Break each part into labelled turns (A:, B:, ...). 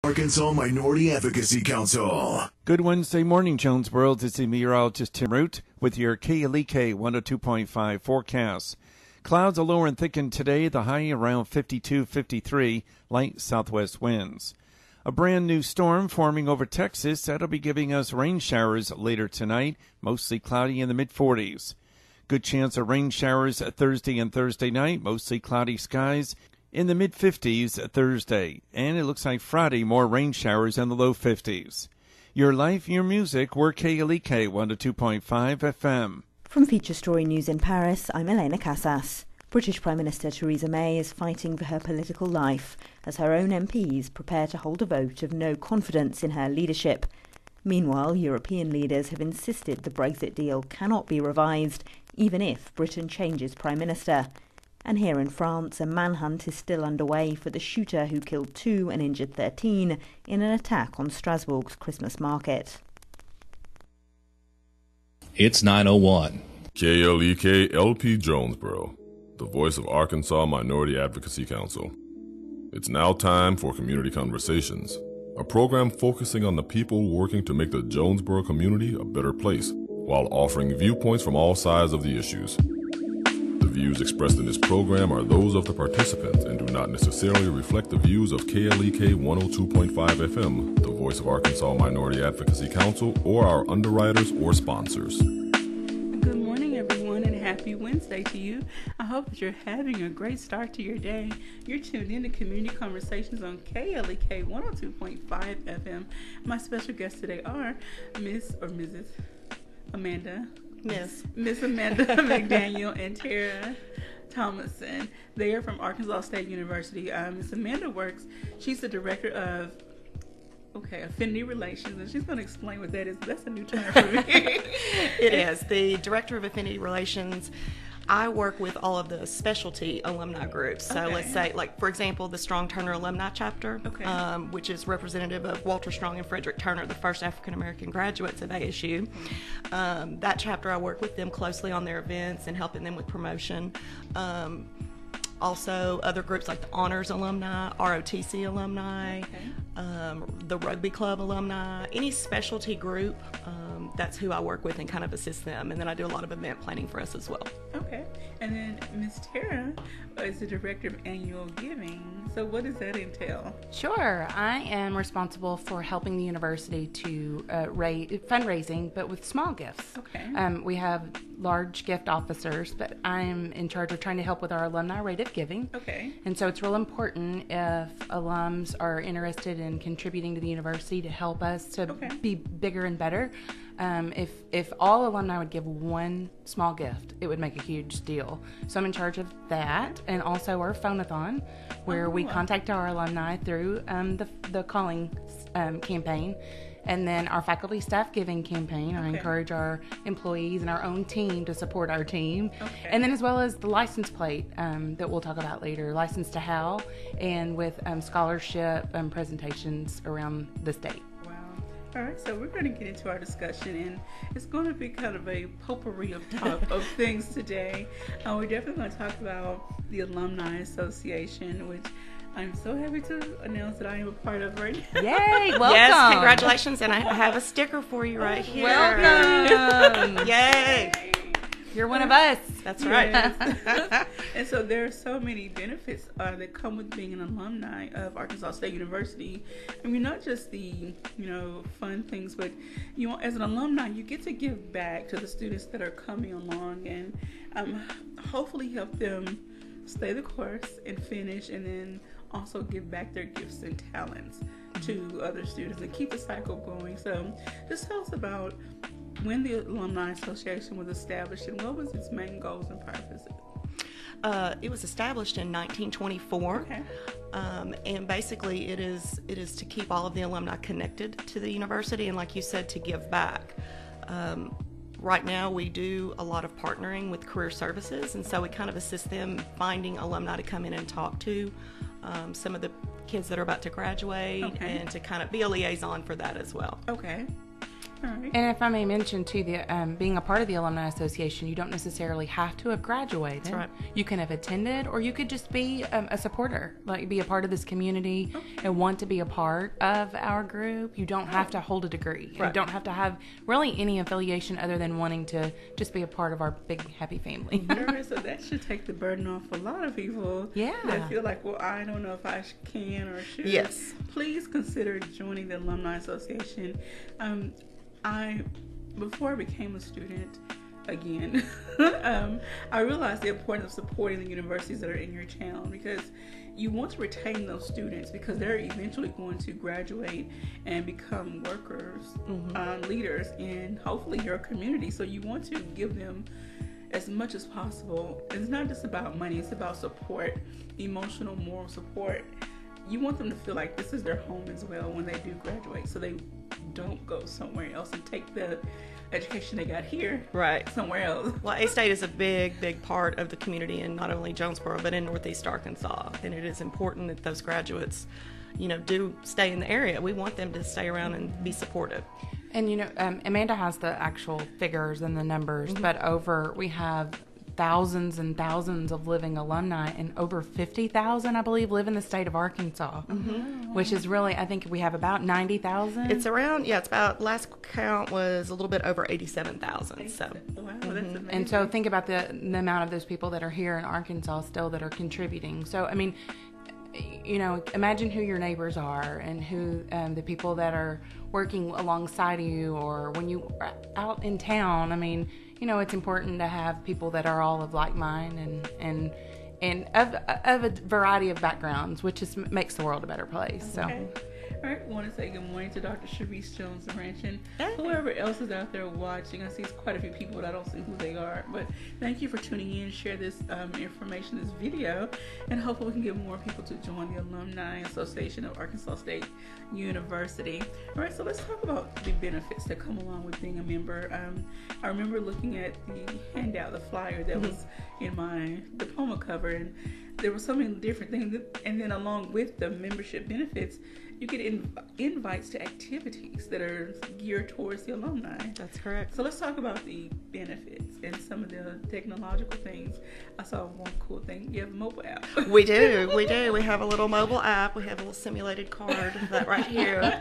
A: Arkansas Minority Advocacy Council.
B: Good Wednesday morning, Jonesboro. This is meteorologist Tim Root with your KLEK 102.5 forecast. Clouds are lower and thickened today, the high around 52, 53, light southwest winds. A brand new storm forming over Texas that'll be giving us rain showers later tonight, mostly cloudy in the mid-40s. Good chance of rain showers Thursday and Thursday night, mostly cloudy skies in the mid-50s Thursday. And it looks like Friday, more rain showers in the low 50s. Your life, your music, we're KLEK 102.5 FM.
C: From Feature Story News in Paris, I'm Elena Casas. British Prime Minister Theresa May is fighting for her political life as her own MPs prepare to hold a vote of no confidence in her leadership. Meanwhile, European leaders have insisted the Brexit deal cannot be revised, even if Britain changes Prime Minister. And here in France, a manhunt is still underway for the shooter who killed 2 and injured 13 in an attack on Strasbourg's Christmas market.
D: It's 9:01.
E: KLEK LP Jonesboro, the voice of Arkansas Minority Advocacy Council. It's now time for Community Conversations, a program focusing on the people working to make the Jonesboro community a better place, while offering viewpoints from all sides of the issues. The views expressed in this program are those of the participants and do not necessarily reflect the views of KLEK 102.5 FM, the voice of Arkansas Minority Advocacy Council, or our underwriters or sponsors.
F: Good morning, everyone, and happy Wednesday to you. I hope that you're having a great start to your day. You're tuned in to Community Conversations on KLEK 102.5 FM. My special guests today are Miss or Mrs. Amanda. Miss Amanda McDaniel and Tara Thomason. They are from Arkansas State University. Miss Amanda she's the director of Affinity Relations, and she's going to explain what that is. That's a new term for me.
G: It is. The Director of Affinity Relations, I work with all of the specialty alumni groups. So let's say, like, for example, the Strong Turner Alumni Chapter, which is representative of Walter Strong and Frederick Turner, the first African-American graduates of ASU. That chapter, I work with them closely on their events and helping them with promotion. Also, other groups like the Honors Alumni, ROTC Alumni, the Rugby Club Alumni, any specialty group, that's who I work with and kind of assist them. And then I do a lot of event planning for us as well.
F: Okay. And then Ms. Tara is the Director of Annual Giving. So what does that entail?
H: Sure. I am responsible for helping the university to fundraising, but with small gifts.
F: Okay.
H: We have large gift officers, but I'm in charge of trying to help with our alumni rate of giving.
F: Okay.
H: And so it's real important if alums are interested in contributing to the university to help us to be bigger and better. If all alumni would give one small gift, it would make a huge deal. So I'm in charge of that, and also our phone-a-thon, where we contact our alumni through the calling campaign. And then our faculty staff giving campaign. I encourage our employees and our own team to support our team. And then as well as the license plate that we'll talk about later, License to Hal, and with scholarship presentations around the state.
F: All right, so we're going to get into our discussion, and it's going to be kind of a potpourri of things today. We're definitely going to talk about the Alumni Association, which I'm so happy to announce that I am a part of right now.
H: Yay, welcome.
G: Yes, congratulations, and I have a sticker for you right here.
H: Welcome.
G: Yay.
H: You're one of us.
G: That's right.
F: Yes. And so there are so many benefits that come with being an alumni of Arkansas State University. I mean, not just the, fun things, but, as an alumni, you get to give back to the students that are coming along and hopefully help them stay the course and finish, and then also give back their gifts and talents to other students and keep the cycle going. So just tell us about when the Alumni Association was established and what was its main goals and purposes.
G: It was established in 1924, and basically it is to keep all of the alumni connected to the university, and like you said, to give back. Right now we do a lot of partnering with career services, and so we kind of assist them finding alumni to come in and talk to, some of the kids that are about to graduate, and to kind of be a liaison for that as well.
F: Okay. All right.
H: And if I may mention too, being a part of the Alumni Association, you don't necessarily have to have graduated.
G: That's right.
H: You can have attended, or you could just be a supporter, like be a part of this community and want to be a part of our group. You don't have to hold a degree.
G: Right.
H: You don't have to have really any affiliation other than wanting to just be a part of our big happy family.
F: All right, so that should take the burden off a lot of people that feel like, well, I don't know if I can or should.
G: Yes.
F: Please consider joining the Alumni Association. Before I became a student, again, I realized the importance of supporting the universities that are in your town, because you want to retain those students because they're eventually going to graduate and become workers, leaders in hopefully your community. So you want to give them as much as possible. It's not just about money, it's about support, emotional, moral support. You want them to feel like this is their home as well when they do graduate, so they don't go somewhere else and take the education they got here somewhere else.
G: Well, A-State is a big part of the community in not only Jonesboro, but in Northeast Arkansas. And it is important that those graduates, do stay in the area. We want them to stay around and be supportive.
H: And, Amanda has the actual figures and the numbers, but we have thousands and thousands of living alumni, and over 50,000, I believe, live in the state of Arkansas, which is really, I think we have about 90,000.
G: It's about, last count was a little bit over 87,000. So,
F: wow, that's amazing.
H: And so think about the amount of those people that are here in Arkansas still that are contributing. So, I mean, imagine who your neighbors are and who the people that are working alongside you, or when you are out in town. I mean, it's important to have people that are all of like mind and of a variety of backgrounds, which makes the world a better place.
F: Okay. All right, I want to say good morning to Dr. Sharice Jones-Ranch and whoever else is out there watching. I see quite a few people, but I don't see who they are. But thank you for tuning in. Share this information, this video, and hopefully we can get more people to join the Alumni Association of Arkansas State University. All right, so let's talk about the benefits that come along with being a member. I remember looking at the handout, the flyer that was in my diploma cover, and there were so many different things. And then along with the membership benefits, you get invites to activities that are geared towards the alumni.
G: That's correct.
F: So let's talk about the benefits and some of the technological things. I saw one cool thing. You have a mobile app.
G: We do. We have a little mobile app. We have a little simulated card, that right here.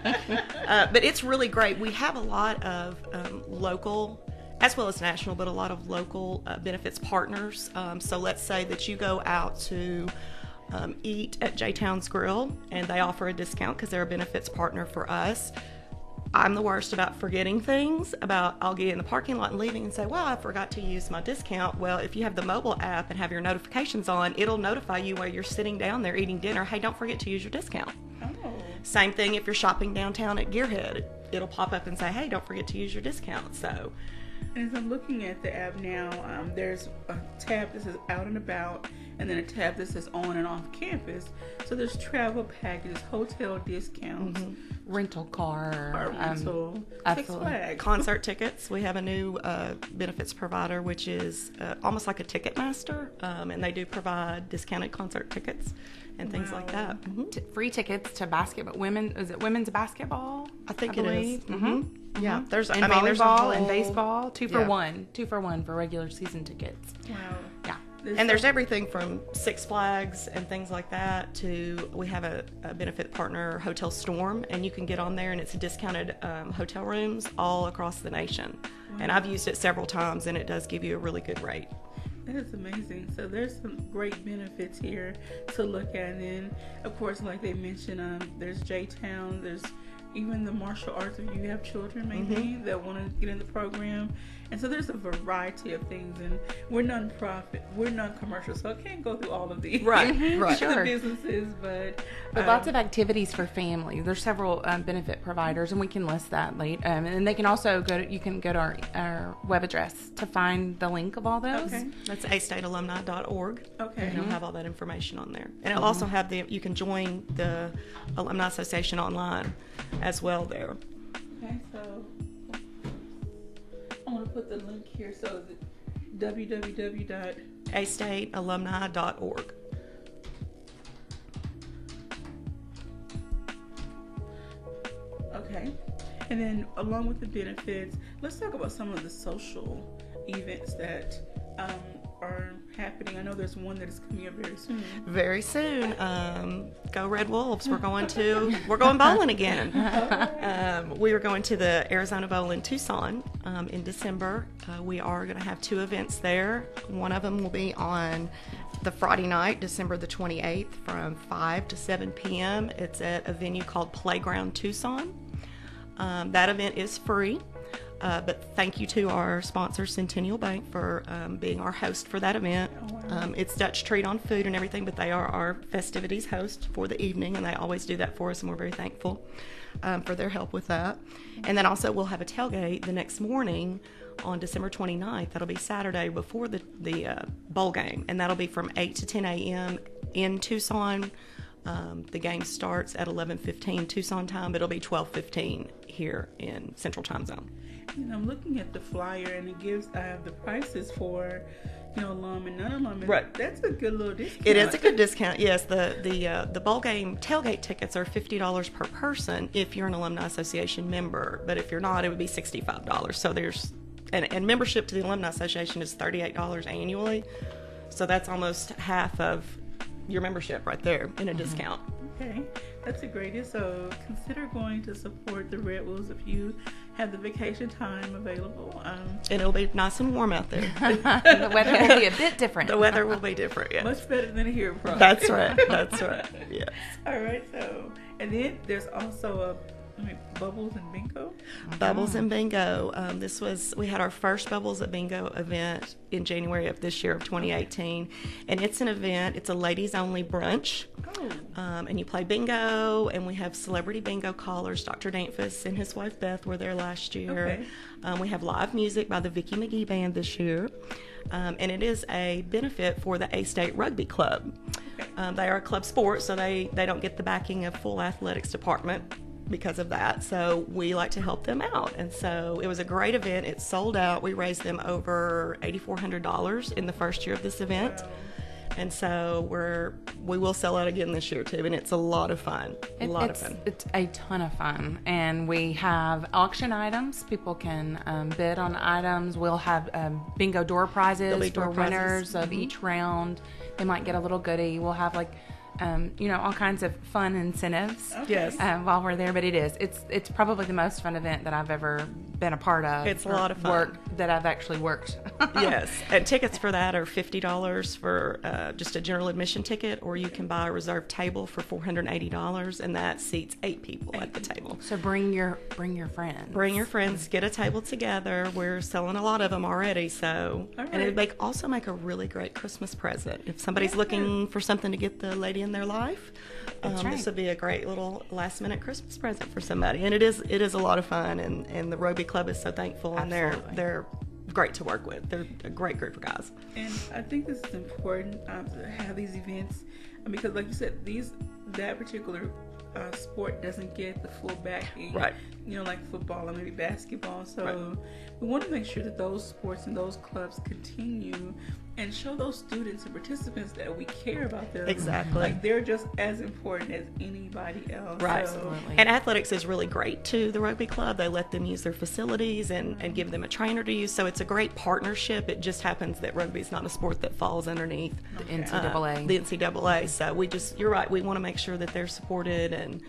G: But it's really great. We have a lot of local, as well as national, but a lot of local benefits partners. So let's say that you go out to eat at J-Town's Grill, and they offer a discount because they're a benefits partner for us. I'm the worst about forgetting things. I'll get in the parking lot and leaving and say, well, I forgot to use my discount. Well, if you have the mobile app and have your notifications on, it'll notify you while you're sitting down there eating dinner, hey, don't forget to use your discount.
F: Oh.
G: Same thing if you're shopping downtown at Gearhead. It'll pop up and say, hey, don't forget to use your discount. So,
F: and as I'm looking at the app now, there's a tab that says out and about, and then a tab that says on and off campus. So there's travel packages, hotel discounts,
H: rental car,
F: rental, Six Flags,
G: concert tickets. We have a new benefits provider, which is almost like a Ticketmaster, and they do provide discounted concert tickets and things like that.
H: Free tickets to basketball. Women's basketball?
G: I think it is. Yeah, there's
H: and volleyball and baseball. 2 for 1. 2 for 1 for regular season tickets.
F: Wow.
H: Yeah.
G: And there's everything from Six Flags and things like that to, we have a benefit partner, Hotel Storm, and you can get on there and it's discounted hotel rooms all across the nation. Wow. And I've used it several times and it does give you a really good rate.
F: That is amazing. So there's some great benefits here to look at. And then, of course, like they mentioned, there's J-Town, there's even the martial arts if you have children maybe that want to get in the program. And so there's a variety of things, and we're non-profit, we're non-commercial, so I can't go through all of the
H: Sure.
F: businesses, but
H: lots of activities for families. There's several benefit providers, and we can list that later. And they can also you can go to our web address to find the link of all those.
F: Okay.
G: That's astatealumni.org.
F: Okay.
G: And it'll have all that information on there. And it'll also have you can join the Alumni Association online as well there.
F: Okay, so I'm going to put the link here. So
G: www.astatealumni.org.
F: Okay. And then along with the benefits, let's talk about some of the social events that are happening. I know there's one that is coming up very soon.
G: Very soon. Go Red Wolves. We're going bowling again. We are going to the Arizona Bowl in Tucson in December. We are going to have 2 events there. One of them will be on the Friday night, December the 28th, from 5 to 7 p.m. It's at a venue called Playground Tucson. That event is free. But thank you to our sponsor, Centennial Bank, for being our host for that event. It's Dutch treat on food and everything, but they are our festivities host for the evening, and they always do that for us, and we're very thankful for their help with that. And then also we'll have a tailgate the next morning on December 29th. That'll be Saturday before the bowl game, and that'll be from 8 to 10 a.m. in Tucson. The game starts at 11:15 Tucson time, but it'll be 12:15 here in Central Time Zone.
F: And I'm looking at the flyer, and it gives the prices for alum and non-alum.
G: Right.
F: That's a good little discount.
G: It is a good discount. Yes, the bowl game tailgate tickets are $50 per person if you're an Alumni Association member, but if you're not, it would be $65. So there's and membership to the Alumni Association is $38 annually. So that's almost half of your membership right there in a discount.
F: Okay, that's a great deal. So consider going to support the Red Wolves if you have the vacation time available.
G: And it'll be nice and warm out there.
H: The weather will be a bit different.
G: The weather will be different, yes.
F: Much better than here, probably.
G: That's right. That's right. Yes.
F: All right. So, and then there's also Bubbles and Bingo.
G: Bubbles and Bingo. We had our first Bubbles at Bingo event in January of this year of 2018, and it's an event. It's a ladies only brunch.
F: Oh.
G: And you play bingo, and we have celebrity bingo callers. Dr. Danfus and his wife Beth were there last year.
F: Okay.
G: We have live music by the Vicky McGee Band this year, and it is a benefit for the A-State Rugby Club.
F: Okay.
G: They are a club sport, so they don't get the backing of full athletics department because of that, so we like to help them out. And so it was a great event. It sold out. We raised them over $8,400 in the first year of this event.
F: Wow.
G: And so we will sell out again this year too, and it's a lot of fun.
H: It's a ton of fun, and we have auction items. People can bid on items. We'll have bingo door prizes for winners of each round. They might get a little goodie. We'll have all kinds of fun incentives.
F: Okay.
G: Yes.
H: While we're there, but it's probably the most fun event that I've ever been a part of.
G: It's a lot of fun.
H: Work that I've actually worked.
G: Yes, and tickets for that are $50 for just a general admission ticket, or you can buy a reserved table for $480, and that seats 8 people at the table.
H: So bring your friends.
G: Bring your friends, get a table together. We're selling a lot of them already, so
F: All right.
G: and it would also make a really great Christmas present if somebody's looking for something to get the lady in their life.
H: That's right.
G: This would be a great little last minute Christmas present for somebody, and it is a lot of fun, and the Rugby Club is so thankful.
H: Absolutely.
G: And they're great to work with. They're a great group of guys.
F: And I think this is important to have these events because, like you said, that particular sport doesn't get the full backing,
G: right?
F: Like football or maybe basketball. So
G: right.
F: We want to make sure that those sports and those clubs continue and show those students and participants that we care about them.
G: Exactly.
F: Like they're just as important as anybody else.
G: Right.
F: So,
G: and athletics is really great too, the Rugby Club. They let them use their facilities and give them a trainer to use. So it's a great partnership. It just happens that rugby is not a sport that falls underneath
H: the NCAA.
G: The NCAA. So you're right, we want to make sure that they're supported, and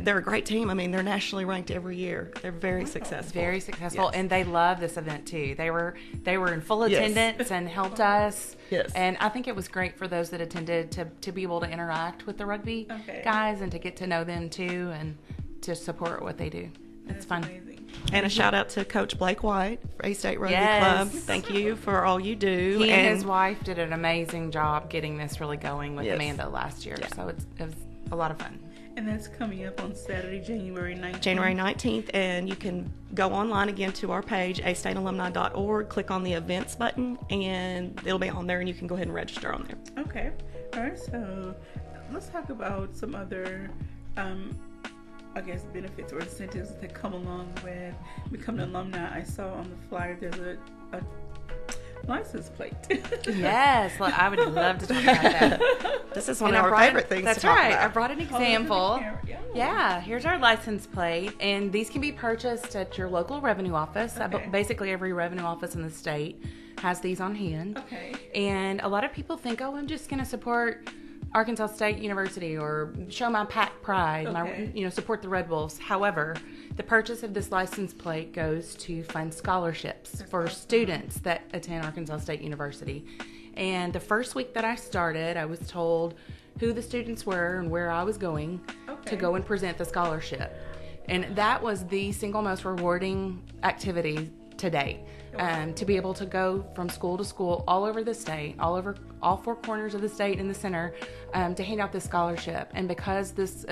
G: they're a great team. I mean, they're nationally ranked every year. They're very successful.
H: Very successful.
G: Yes.
H: And they love this event too. They were in full attendance and helped us.
G: Yes.
H: And I think it was great for those that attended to be able to interact with the rugby guys and to get to know them too and to support what they do. It's fun.
F: Amazing.
G: And a shout out to Coach Blake White for A-State Rugby
H: Yes.
G: Club. Thank you for all you do.
H: He and his wife did an amazing job getting this really going with
G: Yes.
H: Amanda last year.
G: Yeah.
H: So it was a lot of fun.
F: And that's coming up on Saturday, January 19th.
G: January 19th, and you can go online again to our page, astatealumni.org, click on the events button, and it'll be on there, and you can go ahead and register on there.
F: Okay. All right. So let's talk about some other, benefits or incentives that come along with becoming an alumni. I saw on the flyer there's a license plate.
H: Yes, well, I would love to talk about that.
G: This is one of our favorite things
H: That's
G: to talk
H: right.
G: about.
H: I brought an example.
F: Yeah.
H: Here's our license plate, and these can be purchased at your local revenue office.
F: Okay.
H: Basically, every revenue office in the state has these on hand.
F: Okay.
H: And a lot of people think, oh, I'm just going to support Arkansas State University or show my pack pride,
F: Okay.
H: support the Red Wolves. However, the purchase of this license plate goes to fund scholarships for students that attend Arkansas State University. And the first week that I started, I was told who the students were and where I was going to go and present the scholarship. And that was the single most rewarding activity to date. To be able to go from school to school all over the state, all four corners of the state in the center, to hand out this scholarship. And because this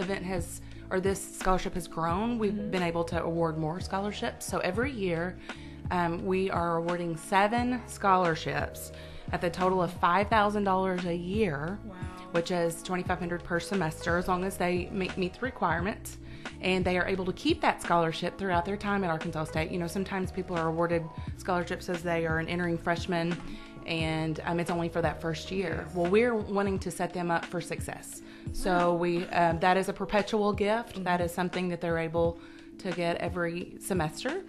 H: scholarship has grown, we've been able to award more scholarships. So every year, we are awarding 7 scholarships at the total of $5,000 a year, which is $2,500 per semester, as long as they meet the requirements. And they are able to keep that scholarship throughout their time at Arkansas State. Sometimes people are awarded scholarships as they are an entering freshman, and it's only for that first year. Well, we're wanting to set them up for success. So that is a perpetual gift. That is something that they're able to get every semester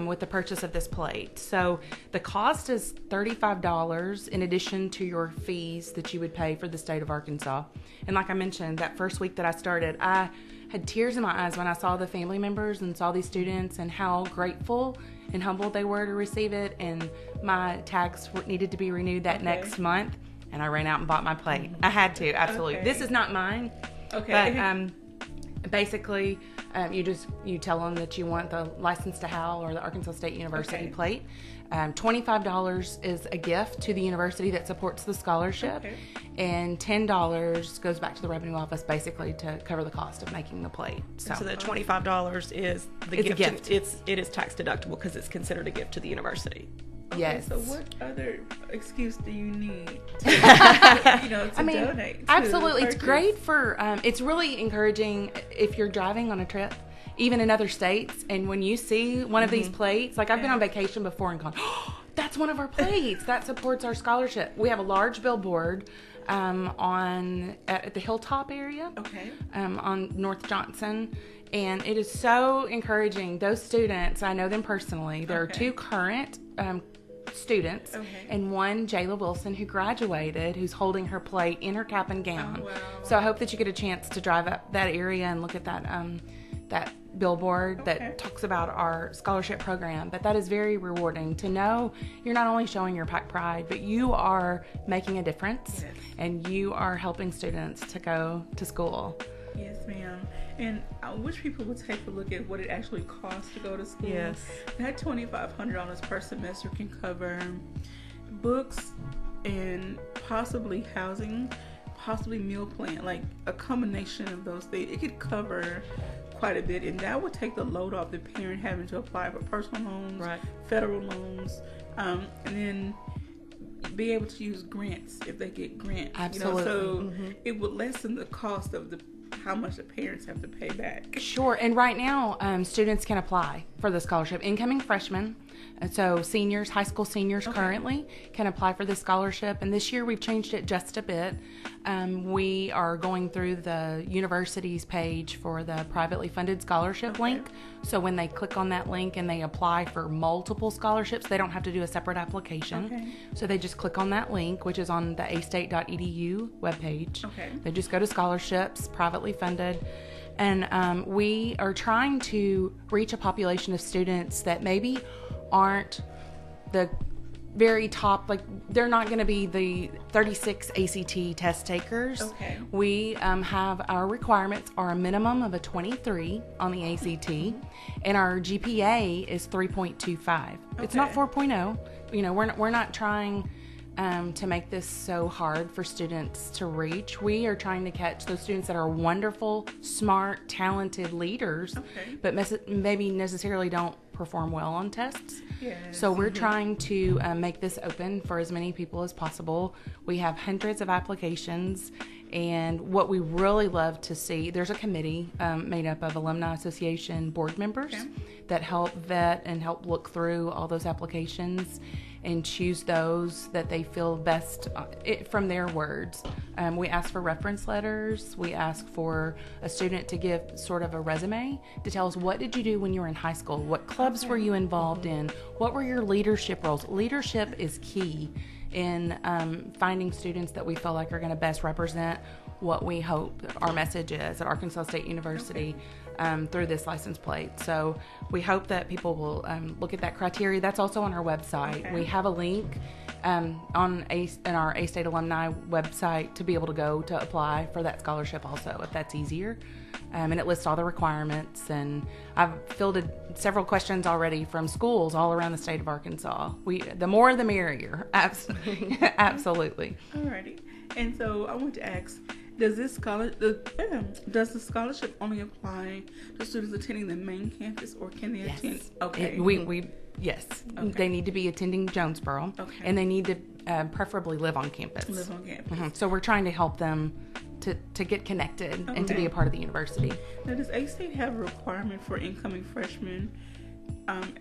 H: with the purchase of this plate. So the cost is $35 in addition to your fees that you would pay for the state of Arkansas. And like I mentioned, that first week that I started, I had tears in my eyes when I saw the family members and saw these students and how grateful and humbled they were to receive it. And my tags needed to be renewed that next month, and I ran out and bought my plate. I had to, absolutely.
F: Okay.
H: This is not mine.
F: Okay.
H: But basically, you tell them that you want the License to HAL or the Arkansas State University plate. $25 is a gift to the university that supports the scholarship, and $10 goes back to the revenue office basically to cover the cost of making the plate. So
G: the $25 is the
H: It's a
G: gift.
H: gift.
G: It is tax deductible because it's considered a gift to the university.
H: yes.
F: So what other excuse do you need to, donate?
H: Absolutely. It's
F: purchase?
H: great for, it's really encouraging if you're driving on a trip, even in other states, and when you see one of these plates, like I've been on vacation before and gone, oh, that's one of our plates. That supports our scholarship. We have a large billboard at the Hilltop area on North Johnson. And it is so encouraging. Those students, I know them personally. There are 2 current students and one, Jayla Wilson, who graduated, who's holding her plate in her cap and gown.
F: Oh, wow.
H: So I hope that you get a chance to drive up that area and look at that billboard that talks about our scholarship program. But that is very rewarding to know you're not only showing your PAC pride, but you are making a difference and you are helping students to go to school.
F: Yes, ma'am. And I wish people would take a look at what it actually costs to go to school.
G: Yes.
F: That $2,500 per semester can cover books and possibly housing, possibly meal plan, like a combination of those things. It could cover quite a bit, and that would take the load off the parent having to apply for personal loans, federal loans, and then be able to use grants if they get grants.
H: Absolutely.
F: So it would lessen the cost of how much the parents have to pay back.
H: Sure. And right now, students can apply for the scholarship. Incoming freshmen, so seniors, high school seniors currently can apply for this scholarship. And this year we've changed it just a bit. We are going through the university's page for the privately funded scholarship link. So when they click on that link and they apply for multiple scholarships, they don't have to do a separate application. So they just click on that link, which is on the astate.edu webpage. They just go to scholarships, privately funded. And we are trying to reach a population of students that maybe aren't the very top, like they're not going to be the 36 ACT test takers. We have our requirements are a minimum of a 23 on the ACT, and our GPA is 3.25. It's not 4.0. We're not trying to make this so hard for students to reach. We are trying to catch those students that are wonderful, smart, talented leaders, but maybe necessarily don't perform well on tests. So we're trying to make this open for as many people as possible. We have hundreds of applications, and what we really love to see, there's a committee made up of Alumni Association board members that help vet and help look through all those applications. and choose those that they feel best from their words. We ask for reference letters. We ask for a student to give sort of a resume to tell us, what did you do when you were in high school? What clubs were you involved in? What were your leadership roles? Leadership is key in finding students that we feel like are going to best represent what we hope our message is at Arkansas State University through this license plate. So we hope that people will look at that criteria. That's also on our website. Okay. We have a link in our A-State Alumni website to be able to go to apply for that scholarship also, if that's easier. And it lists all the requirements, and I've fielded several questions already from schools all around the state of Arkansas. The more the merrier. Absolutely. Absolutely.
F: Alrighty. And so I want to ask, does the scholarship only apply to students attending the main campus, or can they attend? Okay.
H: Yes. Okay. They need to be attending Jonesboro, and they need to preferably live on campus. So we're trying to help them to get connected and to be a part of the university.
F: Now, does A-State have a requirement for incoming freshmen?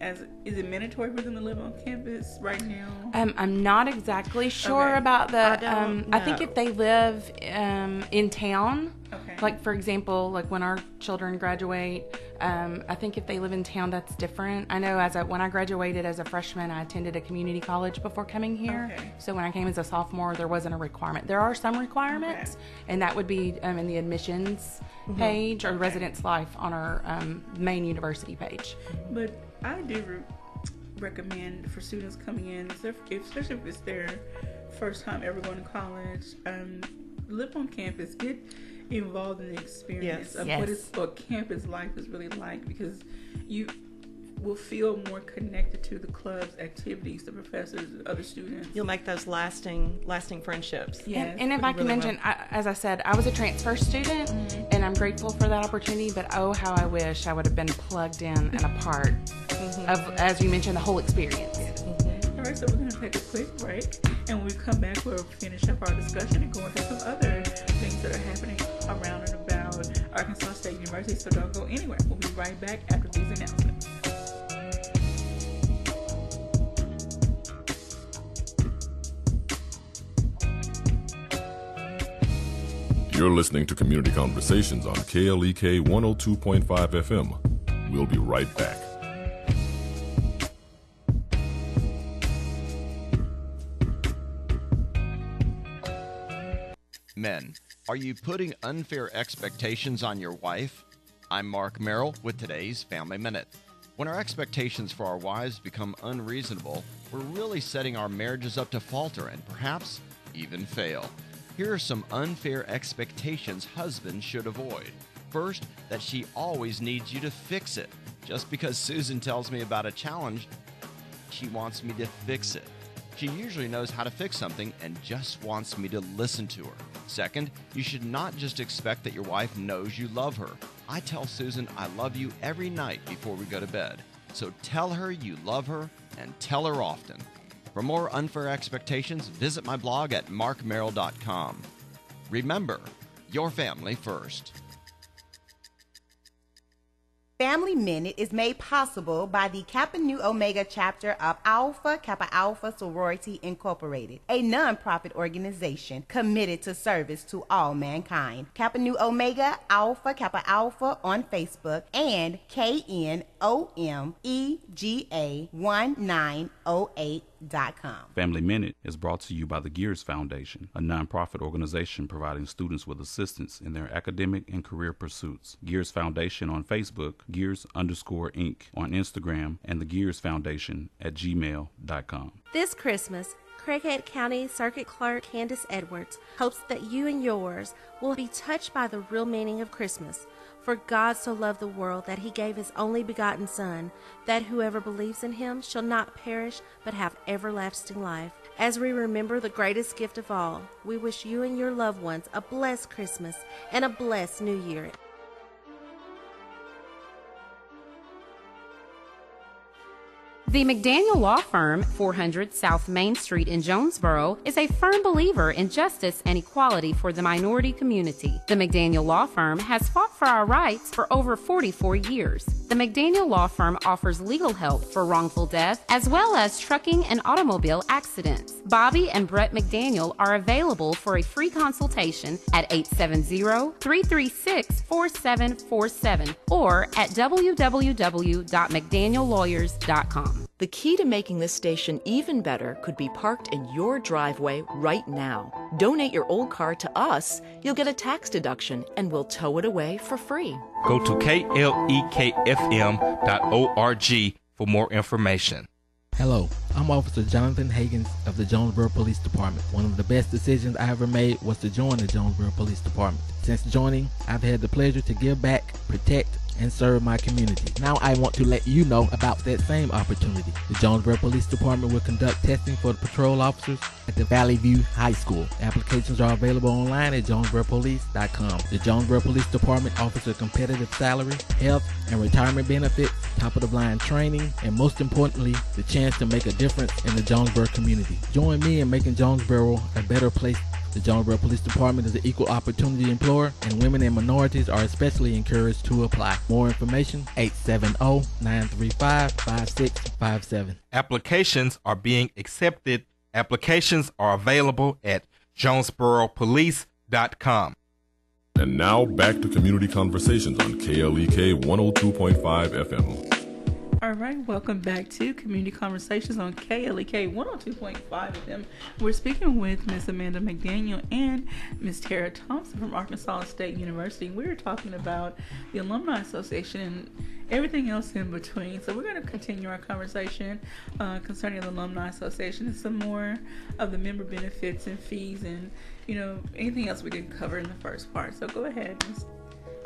F: Is it mandatory for them to live on campus right now?
H: I'm not exactly sure about that. I think if they live in town, like for example, like when our children graduate, I think if they live in town, that's different. I know when I graduated as a freshman, I attended a community college before coming here. So when I came as a sophomore, there wasn't a requirement. There are some requirements, and that would be in the admissions page or residence life on our main university page.
F: But I do recommend for students coming in, especially if it's their first time ever going to college, live on campus, get involved in the experience of what campus life is really like, because you will feel more connected to the clubs, activities, the professors, other students.
G: You'll make those lasting friendships.
H: Yes. And if I can mention, as I said, I was a transfer student, and I'm grateful for that opportunity, but oh, how I wish I would have been plugged in and a part of, as you mentioned, the whole experience.
F: All right, so we're going to take a quick break, and when we come back, we'll finish up our discussion and go into some other things that are happening around and about Arkansas State University, so don't go anywhere. We'll be right back after these announcements.
E: You're listening to Community Conversations on KLEK 102.5 FM. We'll be right back.
I: Men, are you putting unfair expectations on your wife? I'm Mark Merrill with today's Family Minute. When our expectations for our wives become unreasonable, we're really setting our marriages up to falter and perhaps even fail. Here are some unfair expectations husbands should avoid. First, that she always needs you to fix it. Just because Susan tells me about a challenge, she wants me to fix it. She usually knows how to fix something and just wants me to listen to her. Second, you should not just expect that your wife knows you love her. I tell Susan I love you every night before we go to bed. So tell her you love her and tell her often. For more unfair expectations, visit my blog at markmerrill.com. Remember, your family first.
J: Family Minute is made possible by the Kappa Nu Omega chapter of Alpha Kappa Alpha Sorority Incorporated, a nonprofit organization committed to service to all mankind. Kappa Nu Omega Alpha Kappa Alpha on Facebook and KNOMEGA1908.com.
K: Family Minute is brought to you by the Gears Foundation, a nonprofit organization providing students with assistance in their academic and career pursuits. Gears Foundation on Facebook, Gears_Inc. on Instagram, and the Gears Foundation at gmail.com.
L: This Christmas, Craighead County Circuit Clerk Candace Edwards hopes that you and yours will be touched by the real meaning of Christmas. For God so loved the world that he gave his only begotten Son, that whoever believes in him shall not perish but have everlasting life. As we remember the greatest gift of all, we wish you and your loved ones a blessed Christmas and a blessed New Year.
M: The McDaniel Law Firm, 400 South Main Street in Jonesboro, is a firm believer in justice and equality for the minority community. The McDaniel Law Firm has fought for our rights for over 44 years. The McDaniel Law Firm offers legal help for wrongful death as well as trucking and automobile accidents. Bobby and Brett McDaniel are available for a free consultation at 870-336-4747 or at www.mcdaniellawyers.com.
N: The key to making this station even better could be parked in your driveway right now. Donate your old car to us, you'll get a tax deduction, and we'll tow it away for free.
O: Go to klekfm.org for more information.
P: Hello, I'm Officer Jonathan Hagens of the Jonesboro Police Department. One of the best decisions I ever made was to join the Jonesboro Police Department. Since joining, I've had the pleasure to give back, protect, and serve my community. Now I want to let you know about that same opportunity. The Jonesboro Police Department will conduct testing for the patrol officers at the Valley View High School. Applications are available online at jonesboropolice.com. The Jonesboro Police Department offers a competitive salary, health, and retirement benefits, top-of-the-line training, and most importantly, the chance to make a difference in the Jonesboro community. Join me in making Jonesboro a better place. The Jonesboro Police Department is an equal opportunity employer, and women and minorities are especially encouraged to apply. More information, 870-935-5657.
O: Applications are being accepted. Applications are available at jonesboropolice.com.
E: And now back to Community Conversations on KLEK 102.5 FM.
F: All right, welcome back to Community Conversations on KLEK 102.5 FM. We're speaking with Miss Amanda McDaniel and Miss Tara Thompson from Arkansas State University. We're talking about the Alumni Association and everything else in between. So we're going to continue our conversation concerning the Alumni Association and some more of the member benefits and fees and, anything else we didn't cover in the first part. So go ahead, Ms.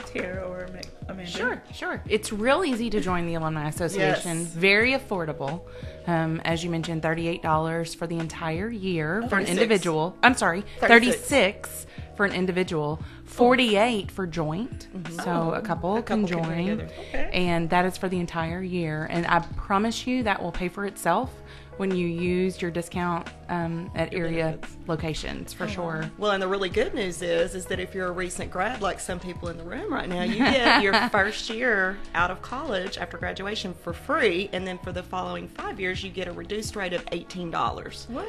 F: Tara or Amanda.
H: Sure. It's real easy to join the Alumni Association.
F: Yes.
H: Very affordable. As you mentioned, $38 for the entire year for an individual. I'm sorry, 36 for an individual, 48 for joint. So a couple can join.
F: Okay.
H: And that is for the entire year. And I promise you that will pay for itself when you use your discount at area locations, for sure.
G: Well, and the really good news is that if you're a recent grad, like some people in the room right now, you get your first year out of college after graduation for free, and then for the following 5 years, you get a reduced rate of $18.
F: What?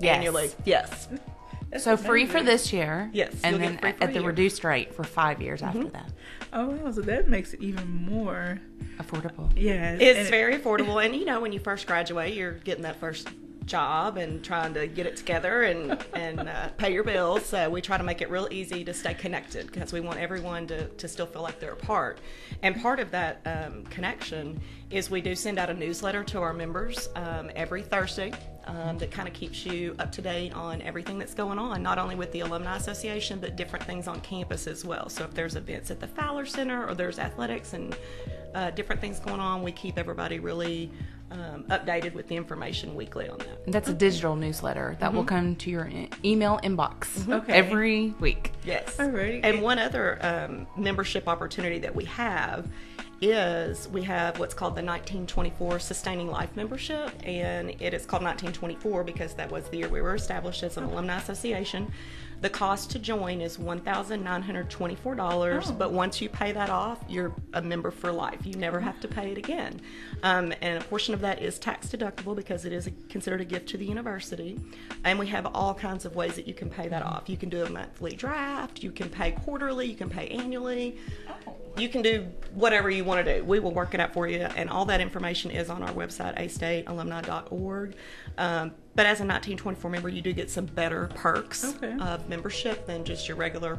G: Annually. Yes.
H: So free for this year.
G: Yes.
H: And then at the reduced rate for 5 years after that.
F: Oh, wow. So that makes it even more
H: affordable.
F: Yeah.
G: It's very affordable. And, when you first graduate, you're getting that first job and trying to get it together and pay your bills. So we try to make it real easy to stay connected because we want everyone to still feel like they're a part. And part of that connection is we do send out a newsletter to our members every Thursday that kind of keeps you up to date on everything that's going on, not only with the Alumni Association, but different things on campus as well. So if there's events at the Fowler Center or there's athletics and different things going on, we keep everybody really updated with the information weekly on that.
H: And that's a digital newsletter that will come to your email inbox every week.
G: Yes.
F: All right.
G: And one other membership opportunity that we have is we have what's called the 1924 Sustaining Life membership, and it is called 1924 because that was the year we were established as an alumni association. The cost to join is $1,924, but once you pay that off, you're a member for life. You never have to pay it again. And a portion of that is tax deductible because it is considered a gift to the university. And we have all kinds of ways that you can pay that off. You can do a monthly draft, you can pay quarterly, you can pay annually. You can do whatever you want to do. We will work it out for you, and all that information is on our website, astatealumni.org. But as a 1924 member, you do get some better perks of membership than just your regular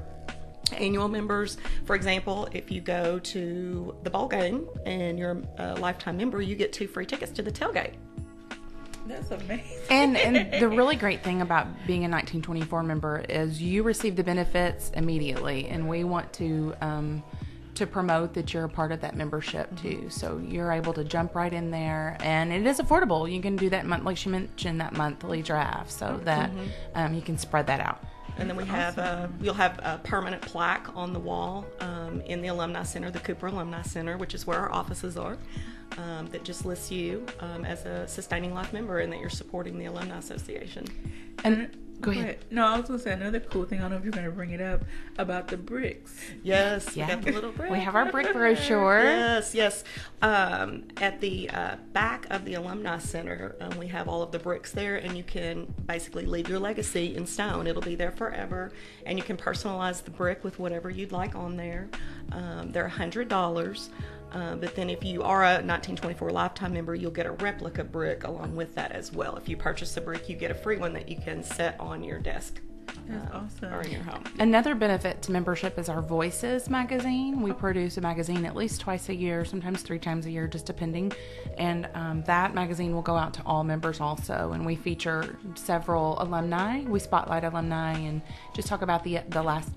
G: annual members. For example, if you go to the ball game and you're a lifetime member, you get 2 free tickets to the tailgate.
F: That's amazing.
H: And the really great thing about being a 1924 member is you receive the benefits immediately, and we want to promote that you're a part of that membership too. So you're able to jump right in there, and it is affordable. You can do that like she mentioned, that monthly draft, so that you can spread that out.
G: And then we have you'll have a permanent plaque on the wall in the Alumni Center, the Cooper Alumni Center, which is where our offices are, that just lists you as a Sustaining Life member and that you're supporting the Alumni Association.
H: And go ahead.
F: No, I was going to say another cool thing. I don't know if you're going to bring it up about the bricks.
G: Yes, we got the little brick.
H: We have our brick brochure.
G: Yes. At the back of the Alumni Center, we have all of the bricks there, and you can basically leave your legacy in stone. It'll be there forever, and you can personalize the brick with whatever you'd like on there. They're $100. But then if you are a 1924 lifetime member, you'll get a replica brick along with that as well. If you purchase a brick, you get a free one that you can set on your desk.
F: That's awesome.
G: Or in your home.
H: Another benefit to membership is our Voices magazine. We produce a magazine at least twice a year, sometimes 3 times a year, just depending. And that magazine will go out to all members also. And we feature several alumni. We spotlight alumni and just talk about the last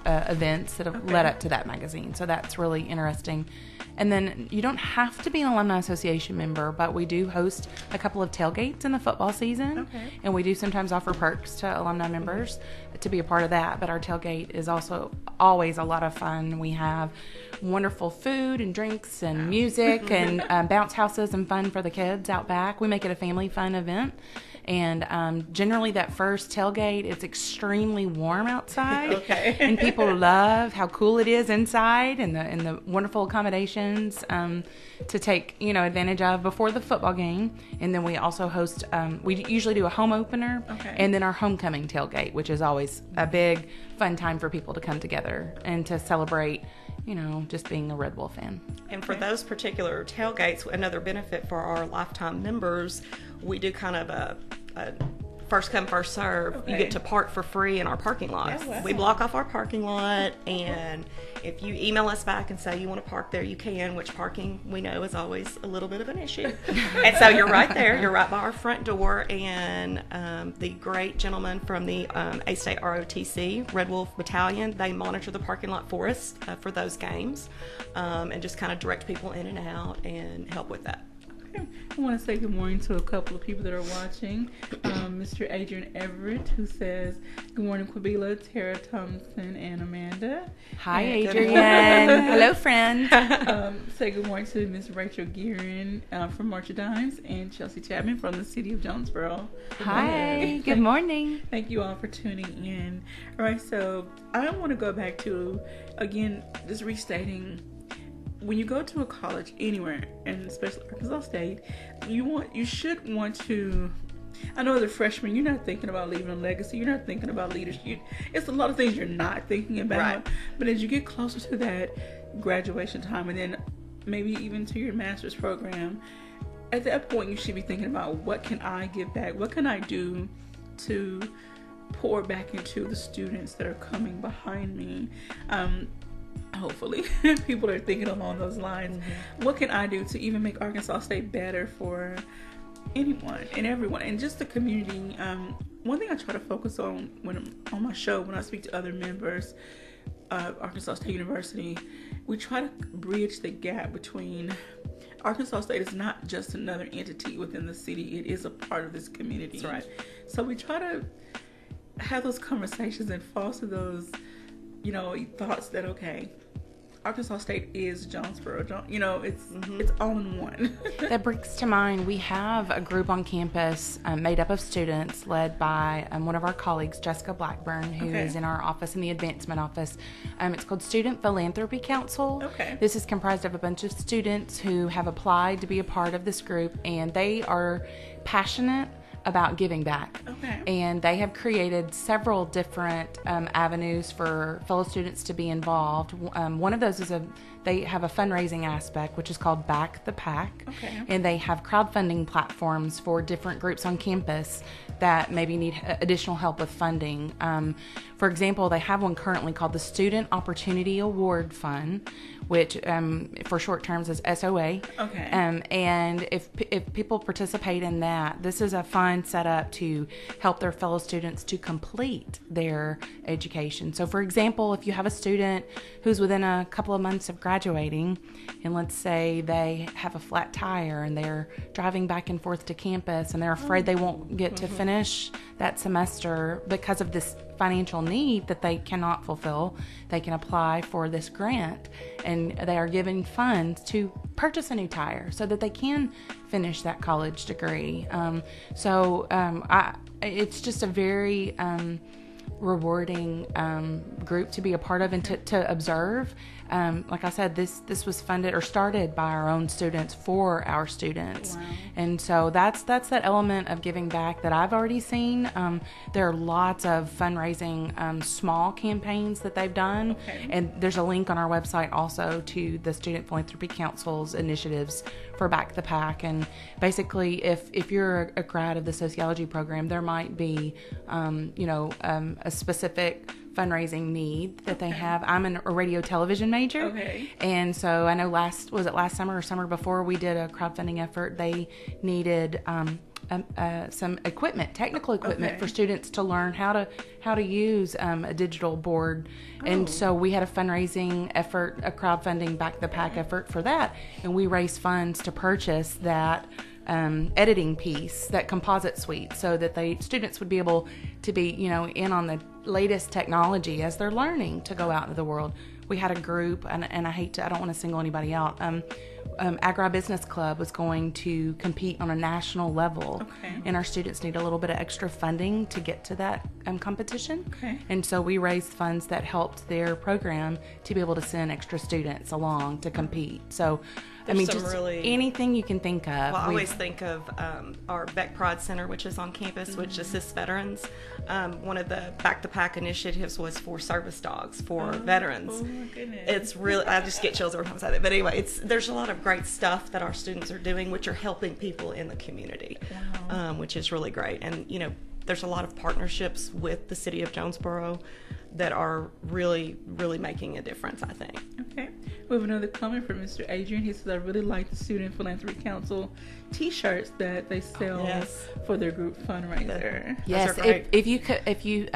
H: events that have led up to that magazine. So that's really interesting. And then you don't have to be an Alumni Association member, but we do host a couple of tailgates in the football season.
F: Okay.
H: And we do sometimes offer perks to alumni members to be a part of that. But our tailgate is also always a lot of fun. We have wonderful food and drinks and music and bounce houses and fun for the kids out back. We make it a family fun event. And generally that first tailgate, it's extremely warm outside.
F: Okay.
H: And people love how cool it is inside and the wonderful accommodations to take advantage of before the football game. And then we also host, we usually do a home opener and then our homecoming tailgate, which is always a big fun time for people to come together and to celebrate just being a Red Wolf fan.
G: And for those particular tailgates, another benefit for our lifetime members, we do kind of a first come, first serve.
F: Okay.
G: You get to park for free in our parking lot.
F: Oh, wow.
G: We block off our parking lot, and if you email us back and say you want to park there, you can, which parking we know is always a little bit of an issue. And so you're right there. You're right by our front door, and the great gentlemen from the A-State ROTC, Red Wolf Battalion, they monitor the parking lot for us for those games and just kind of direct people in and out and help with that.
F: I want to say good morning to a couple of people that are watching. Mr. Adrian Everett, who says, good morning, Quabila, Tara Thompson, and Amanda.
H: Hi,
F: And
H: Adrian. Hello, friend.
F: Say good morning to Miss Rachel Gearin from March of Dimes and Chelsea Chapman from the city of Jonesboro.
H: Hi. Good morning.
F: Thank you all for tuning in. All right, so I want to go back to, again, just restating, when you go to a college anywhere, and especially Arkansas State, you should want to. I know as a freshman, you're not thinking about leaving a legacy. You're not thinking about leadership. It's a lot of things you're not thinking about.
G: Right.
F: But as you get closer to that graduation time, and then maybe even to your master's program, at that point, you should be thinking about, what can I give back? What can I do to pour back into the students that are coming behind me? Hopefully people are thinking along those lines. What can I do to even make Arkansas State better for anyone and everyone and just the community? One thing I try to focus on on my show, when I speak to other members of Arkansas State University, we try to bridge the gap between Arkansas State is not just another entity within the city. It is a part of this community.
G: That's right.
F: So we try to have those conversations and foster those thoughts that, okay, Arkansas State is Jonesboro. It's all in one.
H: That brings to mind, we have a group on campus made up of students led by one of our colleagues, Jessica Blackburn, who is in our office, in the advancement office. It's called Student Philanthropy Council.
F: Okay.
H: This is comprised of a bunch of students who have applied to be a part of this group, and they are passionate about giving back.
F: Okay.
H: And they have created several different avenues for fellow students to be involved. One of those is they have a fundraising aspect, which is called Back the Pack.
F: Okay.
H: And they have crowdfunding platforms for different groups on campus that maybe need additional help with funding. For example, they have one currently called the Student Opportunity Award Fund, which for short terms is SOA.
F: Okay.
H: And if people participate in that, this is a fund set up to help their fellow students to complete their education. So, for example, if you have a student who's within a couple of months of graduating, and let's say they have a flat tire and they're driving back and forth to campus and they're afraid they won't get to finish that semester because of this financial need that they cannot fulfill, they can apply for this grant, and they are given funds to purchase a new tire so that they can finish that college degree. It's just a very rewarding group to be a part of and to observe. Like I said, this was funded or started by our own students for our students.
F: Wow.
H: And so that's that element of giving back that I've already seen. There are lots of fundraising small campaigns that they've done.
F: Okay.
H: And there's a link on our website also to the Student Philanthropy Council's initiatives for Back the Pack. And basically, if you're a grad of the sociology program, there might be a specific fundraising need that they have. I'm a radio television major.
F: Okay.
H: And so I know last summer or summer before, we did a crowdfunding effort. They needed some equipment, technical equipment for students to learn how to use a digital board. And so we had a fundraising effort, a crowdfunding Back the Pack effort for that. And we raised funds to purchase that editing piece, that composite suite, so that students would be able to be, in on the latest technology as they're learning to go out into the world. We had a group, and I don't want to single anybody out. Agribusiness Club was going to compete on a national level, and our students need a little bit of extra funding to get to that competition.
F: Okay.
H: And so we raised funds that helped their program to be able to send extra students along to compete. So,
G: There's
H: just anything you can think of.
G: Well, I always think of our Beck Pride Center, which is on campus, which assists veterans. One of the Back the Pack initiatives was for service dogs for veterans.
F: Oh my goodness.
G: It's really, I just get chills every time I say that. But anyway, there's a lot of great stuff that our students are doing, which are helping people in the community, which is really great. And, there's a lot of partnerships with the city of Jonesboro that are really, really making a difference, I think.
F: Okay. We have another comment from Mr. Adrian. He says, I really like the Student Philanthropy Council t-shirts that they sell for their group fundraiser.
H: Yes, if you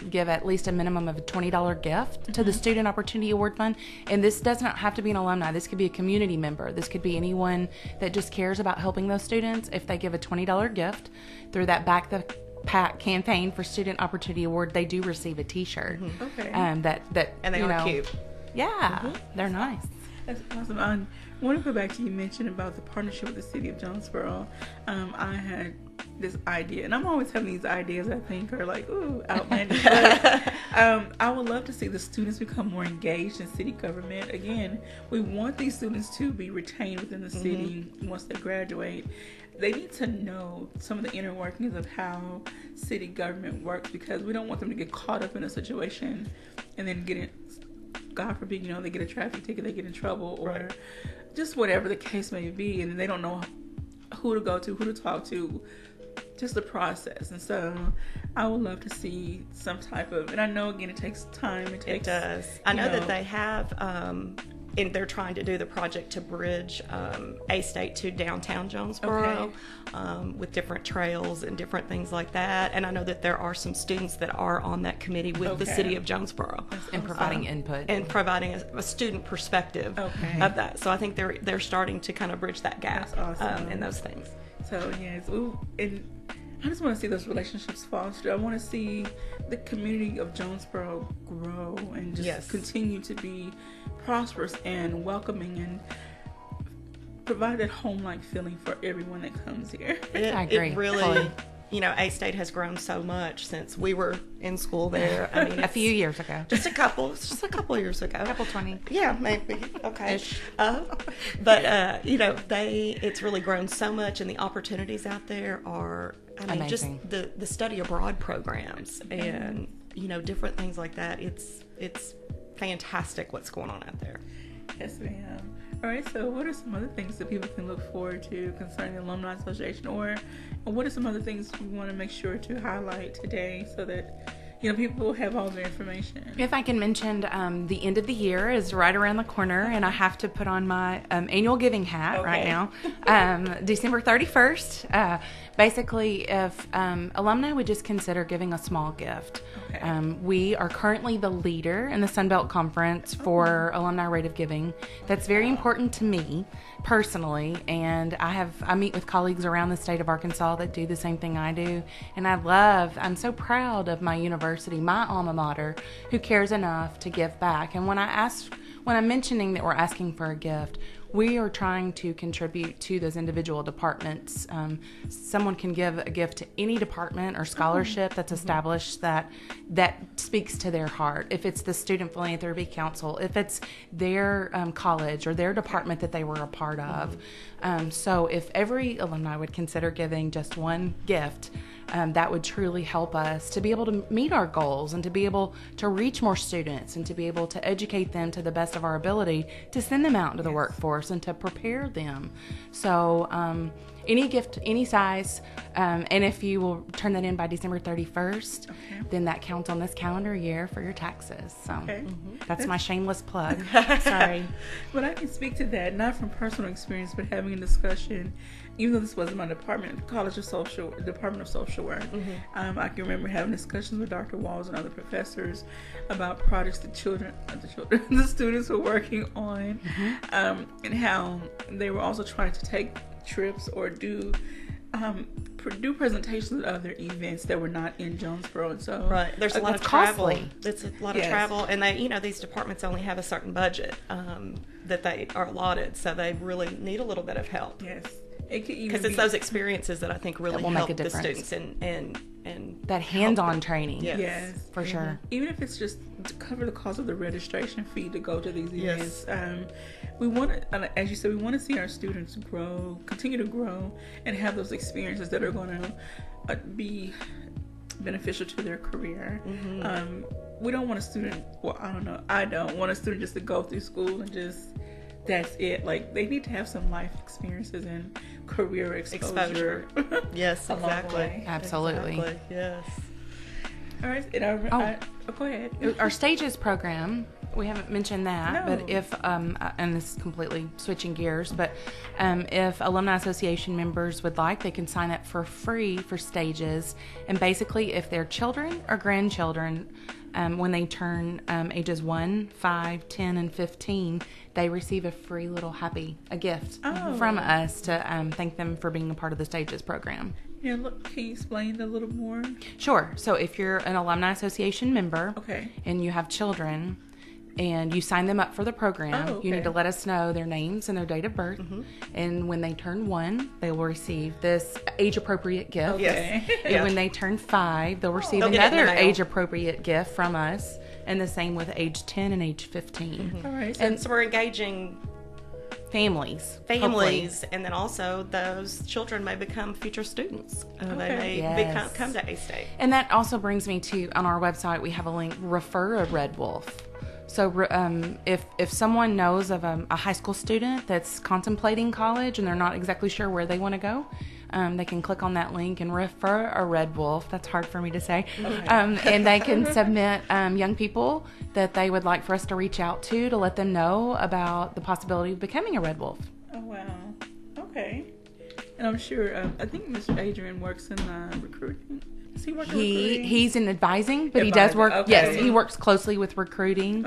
H: give at least a minimum of a $20 gift to the Student Opportunity Award Fund, and this does not have to be an alumni, this could be a community member, this could be anyone that just cares about helping those students. If they give a $20 gift through that Back the Pack campaign for Student Opportunity Award, they do receive a t-shirt.
F: Okay.
G: And they are cute.
H: Yeah, they're nice.
F: That's awesome. I want to go back to, you mentioned about the partnership with the city of Jonesboro. I had this idea, and I'm always having these ideas I think are like, ooh, outlandish. But, I would love to see the students become more engaged in city government. Again, we want these students to be retained within the city once they graduate. They need to know some of the inner workings of how city government works, because we don't want them to get caught up in a situation and then get in, God forbid, they get a traffic ticket, they get in trouble, or just whatever the case may be, and they don't know who to go to, who to talk to, just the process. And so I would love to see some type of, and I know again it takes time. It
G: does. I know that they have, and they're trying to do the project to bridge A-State to downtown Jonesboro with different trails and different things like that. And I know that there are some students that are on that committee with the city of Jonesboro.
H: And providing input.
G: And providing a student perspective of that. So I think they're starting to kind of bridge that gap in those things.
F: So, yes. And I just want to see those relationships foster. I want to see the community of Jonesboro grow and just continue to be prosperous and welcoming and provide that home-like feeling for everyone that comes here.
H: I agree.
G: It really, A-State has grown so much since we were in school there. I mean,
H: a few years ago.
G: Just a couple years ago.
H: A couple 20.
G: Yeah, maybe. Okay. It's really grown so much, and the opportunities out there are,
H: amazing.
G: Just the study abroad programs and, different things like that. It's fantastic what's going on out there.
F: Yes, ma'am. All right, so what are some other things that people can look forward to concerning the Alumni Association, or what are some other things you want to make sure to highlight today so that people have all their information.
H: If I can mention, the end of the year is right around the corner, and I have to put on my annual giving hat right now. December 31st. Basically, if alumni would just consider giving a small gift. We are currently the leader in the Sunbelt Conference for alumni rate of giving. That's very important to me personally, and I meet with colleagues around the state of Arkansas that do the same thing I do, and I'm so proud of my university, my alma mater, who cares enough to give back. And when I'm mentioning that we're asking for a gift, we are trying to contribute to those individual departments. Someone can give a gift to any department or scholarship that's established that speaks to their heart. If it's the Student Philanthropy Council, if it's their college or their department that they were a part of. So if every alumni would consider giving just one gift, that would truly help us to be able to meet our goals and to be able to reach more students and to be able to educate them to the best of our ability to send them out into the workforce and to prepare them. So any gift, any size, and if you will turn that in by December 31st, then that counts on this calendar year for your taxes. So that's my shameless plug. Sorry.
F: But I can speak to that, not from personal experience, but having a discussion, even though this wasn't my department, the Department of Social Work. I can remember having discussions with Dr. Walls and other professors about projects the students were working on, and how they were also trying to take trips or do presentations at other events that were not in Jonesboro, and so
G: there's a lot of travel. It's a lot of travel, and these departments only have a certain budget that they are allotted, so they really need a little bit of help.
F: Yes,
G: because it's those experiences that I think really help the students and
H: that hands-on training.
F: Yes,
H: for sure.
F: Even if it's just to cover the cost of the registration fee to go to these events. We want to, as you said, we want to see our students grow, continue to grow, and have those experiences that are going to be beneficial to their career. We don't want a student, I don't want a student just to go through school and just, that's it. Like, they need to have some life experiences and career exposure.
G: Yes, exactly.
H: Absolutely.
G: Exactly. Yes.
F: All right. Go ahead.
H: Our Stages program, we haven't mentioned that, but if, and this is completely switching gears, but if Alumni Association members would like, they can sign up for free for Stages. And basically, if their children or grandchildren, when they turn ages 1, 5, 10, and 15, they receive a free little a gift from us to thank them for being a part of the Stages program.
F: Yeah, look, can you explain that a little more?
H: Sure. So if you're an Alumni Association member and you have children and you sign them up for the program, you need to let us know their names and their date of birth. And when they turn 1, they will receive this age-appropriate gift. And when they turn 5, they'll receive another age-appropriate gift from us. And the same with age 10 and age 15.
F: All right.
G: And so we're engaging
H: families,
G: and then also those children may become future students. They may come to A-State.
H: And that also brings me to, on our website, we have a link, Refer a Red Wolf. So if someone knows of a high school student that's contemplating college and they're not exactly sure where they want to go, they can click on that link and refer a Red Wolf. That's hard for me to say. And they can submit young people that they would like for us to reach out to let them know about the possibility of becoming a Red Wolf.
F: Oh, wow. Okay. And I'm sure, I think Mr. Adrian works in recruiting. Does he work in recruiting?
H: He's in advising, but he does work. Yes, he works closely with recruiting.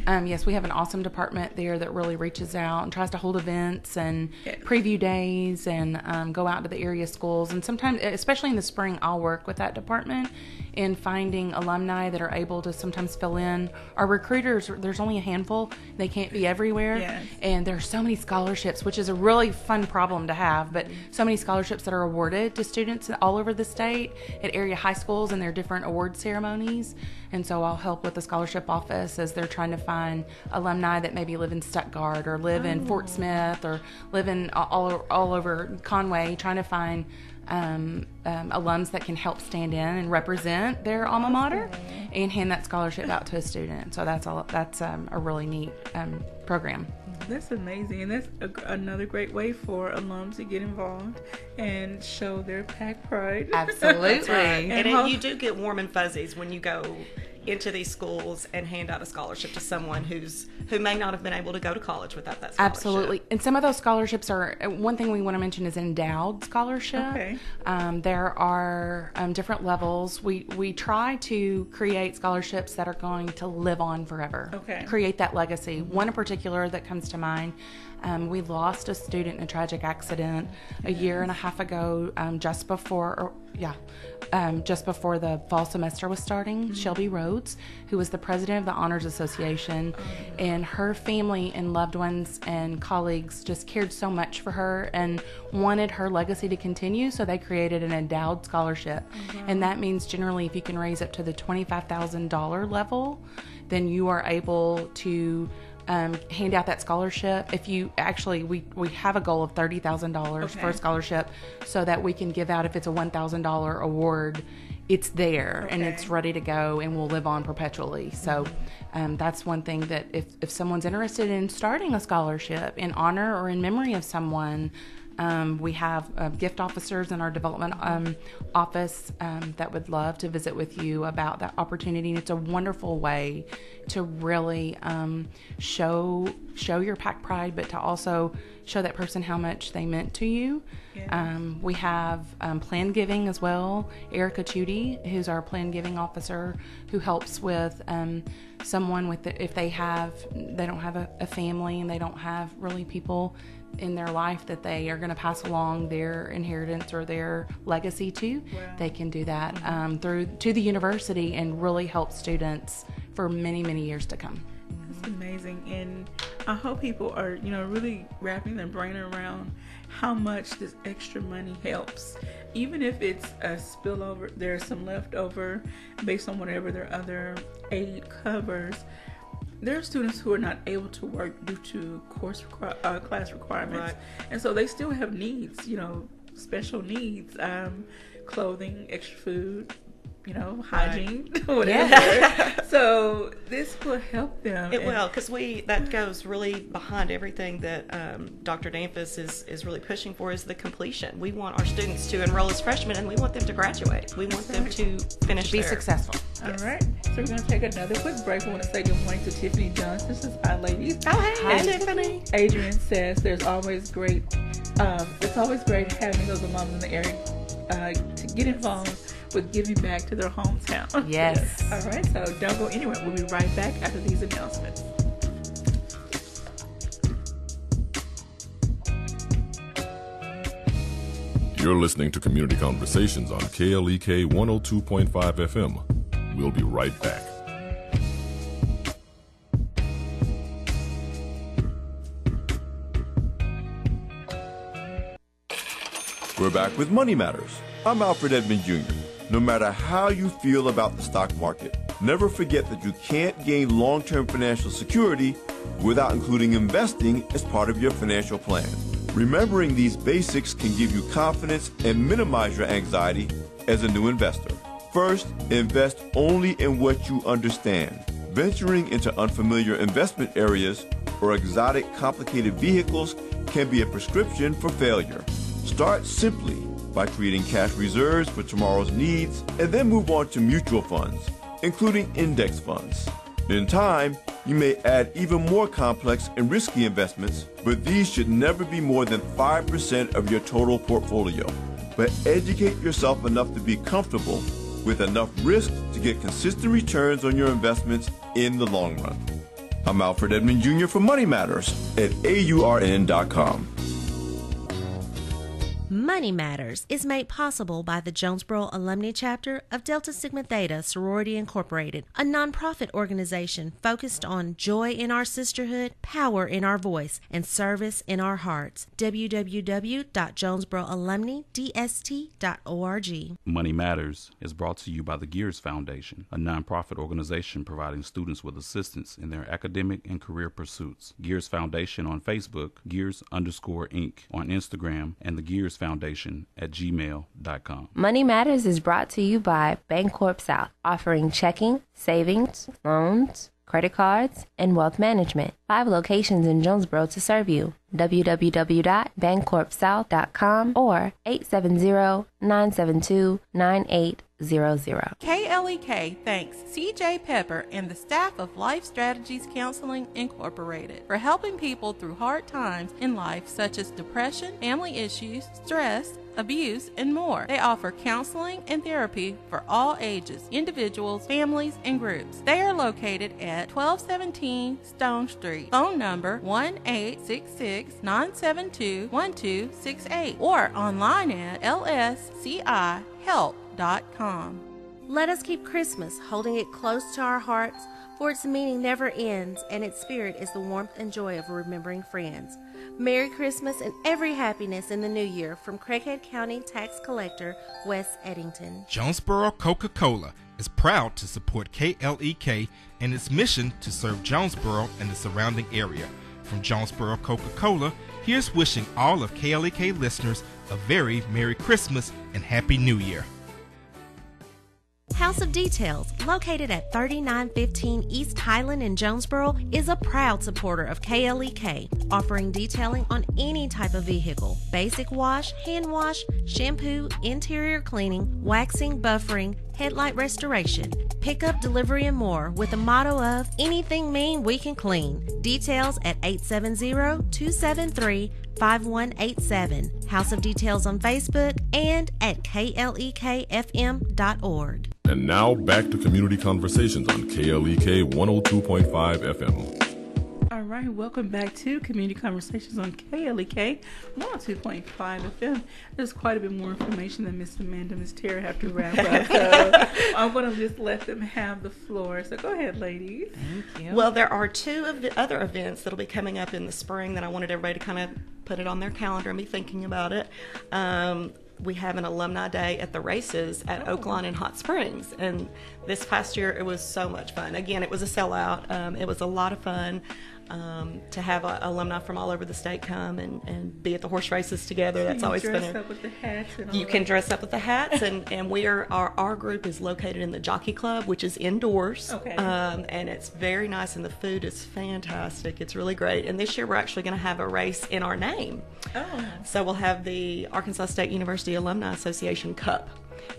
H: Yes, we have an awesome department there that really reaches out and tries to hold events and preview days and go out to the area schools. And sometimes, especially in the spring, I'll work with that department in finding alumni that are able to sometimes fill in. Our recruiters, there's only a handful. They can't be everywhere. And there are so many scholarships, which is a really fun problem to have, but so many scholarships that are awarded to students all over the state at area high schools and their different award ceremonies. And so I'll help with the scholarship office as they're trying to find alumni that maybe live in Stuttgart or live in Fort Smith or live in all over Conway, trying to find alums that can help stand in and represent their alma mater and hand that scholarship out to a student. So that's a really neat program.
F: That's amazing, and that's another great way for alums to get involved and show their PAC pride.
G: Absolutely. And
F: you
G: do get warm and fuzzies when you go into these schools and hand out a scholarship to someone who may not have been able to go to college without that scholarship.
H: Absolutely. And some of those scholarships are, one thing we want to mention is endowed scholarship.
F: Okay.
H: There are different levels. We try to create scholarships that are going to live on forever.
F: Okay.
H: Create that legacy. One in particular that comes to mind, we lost a student in a tragic accident a year and a half ago, just before the fall semester was starting. Shelby Rhodes, who was the president of the Honors Association, and her family and loved ones and colleagues just cared so much for her and wanted her legacy to continue, so they created an endowed scholarship. And that means generally if you can raise up to the $25,000 level, then you are able to hand out that scholarship. If you actually, we have a goal of $30,000 for a scholarship, so that we can give out, if it's a $1,000 award, it's there and it's ready to go and will live on perpetually. So that's one thing that if someone's interested in starting a scholarship in honor or in memory of someone, we have gift officers in our development office that would love to visit with you about that opportunity. And it's a wonderful way to really show your PAC pride, but to also show that person how much they meant to you. We have plan giving as well. Erica Chudy, who's our plan giving officer, who helps with someone with if they don't have a family and they don't have really people in their life that they are going to pass along their inheritance or their legacy to. They can do that to the university and really help students for many, many years to come.
F: That's amazing, and I hope people are really wrapping their brain around how much this extra money helps. Even if it's a spillover, there's some leftover based on whatever their other aid covers. There are students who are not able to work due to class requirements, and so they still have needs, special needs, clothing, extra food, hygiene, whatever. So this will help them.
G: It will, because that goes really behind everything that Dr. Danfus is really pushing for, is the completion. We want our students to enroll as freshmen, and we want them to graduate. We want them to finish,
H: be successful.
F: Yes. All right, so we're going to take another quick break. I want to say good morning to Tiffany Johnson. This is Hi Ladies.
G: Oh, hey. Hi, Tiffany.
F: Adrian says it's always great having those alums in the area to get involved with giving back to their hometown.
H: Yes.
F: All right, so don't go anywhere. We'll be right back after these announcements.
E: You're listening to Community Conversations on KLEK 102.5 FM. We'll be right back.
Q: We're back with Money Matters. I'm Alfred Edmond Jr. No matter how you feel about the stock market, never forget that you can't gain long-term financial security without including investing as part of your financial plan. Remembering these basics can give you confidence and minimize your anxiety as a new investor. First, invest only in what you understand. Venturing into unfamiliar investment areas or exotic, complicated vehicles can be a prescription for failure. Start simply by creating cash reserves for tomorrow's needs, and then move on to mutual funds, including index funds. In time, you may add even more complex and risky investments, but these should never be more than 5% of your total portfolio. But educate yourself enough to be comfortable with enough risk to get consistent returns on your investments in the long run. I'm Alfred Edmond Jr. for Money Matters at AURN.com.
L: Money Matters is made possible by the Jonesboro Alumni Chapter of Delta Sigma Theta Sorority Incorporated, a nonprofit organization focused on joy in our sisterhood, power in our voice, and service in our hearts. www.jonesboroalumnidst.org.
K: Money Matters is brought to you by the Gears Foundation, a nonprofit organization providing students with assistance in their academic and career pursuits. Gears Foundation on Facebook, Gears_Inc. on Instagram, and the Gears Foundation at gmail.com.
R: Money Matters is brought to you by Bancorp South, offering checking, savings, loans,
L: credit cards, and wealth management. 5 locations in Jonesboro to serve you. www.bancorpsouth.com or 870-972-9800.
R: KLEK thanks CJ Pepper and the staff of Life Strategies Counseling Incorporated for helping people through hard times in life such as depression, family issues, stress, abuse, and more. They offer counseling and therapy for all ages, individuals, families, and groups. They are located at 1217 Stone Street. Phone number 1-866-972-1268 or online at lscihelp.com.
L: Let us keep Christmas holding it close to our hearts, for its meaning never ends, and its spirit is the warmth and joy of remembering friends. Merry Christmas and every happiness in the new year from Craighead County Tax Collector Wes Eddington.
O: Jonesboro Coca-Cola is proud to support KLEK and its mission to serve Jonesboro and the surrounding area. From Jonesboro Coca-Cola, here's wishing all of KLEK listeners a very Merry Christmas and Happy New Year.
L: House of Details, located at 3915 East Highland in Jonesboro, is a proud supporter of KLEK, offering detailing on any type of vehicle: basic wash, hand wash, shampoo, interior cleaning, waxing, buffering, headlight restoration, pickup, delivery, and more, with a motto of anything mean we can clean. Details at 870-273-5187. House of Details on Facebook and at klekfm.org.
E: And now back to Community Conversations on KLEK 102.5 FM.
F: All right, welcome back to Community Conversations on KLEK 102.5 FM. There's quite a bit more information than Miss Amanda and Miss Tara have to wrap up, so I'm going to just let them have the floor. So go ahead, ladies.
G: Thank you. Well, there are 2 other events that will be coming up in the spring that I wanted everybody to kind of put it on their calendar and be thinking about it. We have an Alumni Day at the races at Oaklawn in Hot Springs. And this past year, it was so much fun. Again, it was a sellout. It was a lot of fun to have alumni from all over the state come and be at the horse races together. That's always fun.
F: Dress up with the hats and all
G: You can dress up with the hats, and we are our group is located in the Jockey Club, which is indoors.
F: Okay.
G: And it's very nice, and the food is fantastic. It's really great. And this year, we're actually going to have a race in our name.
F: Oh.
G: So we'll have the Arkansas State University Alumni Association Cup.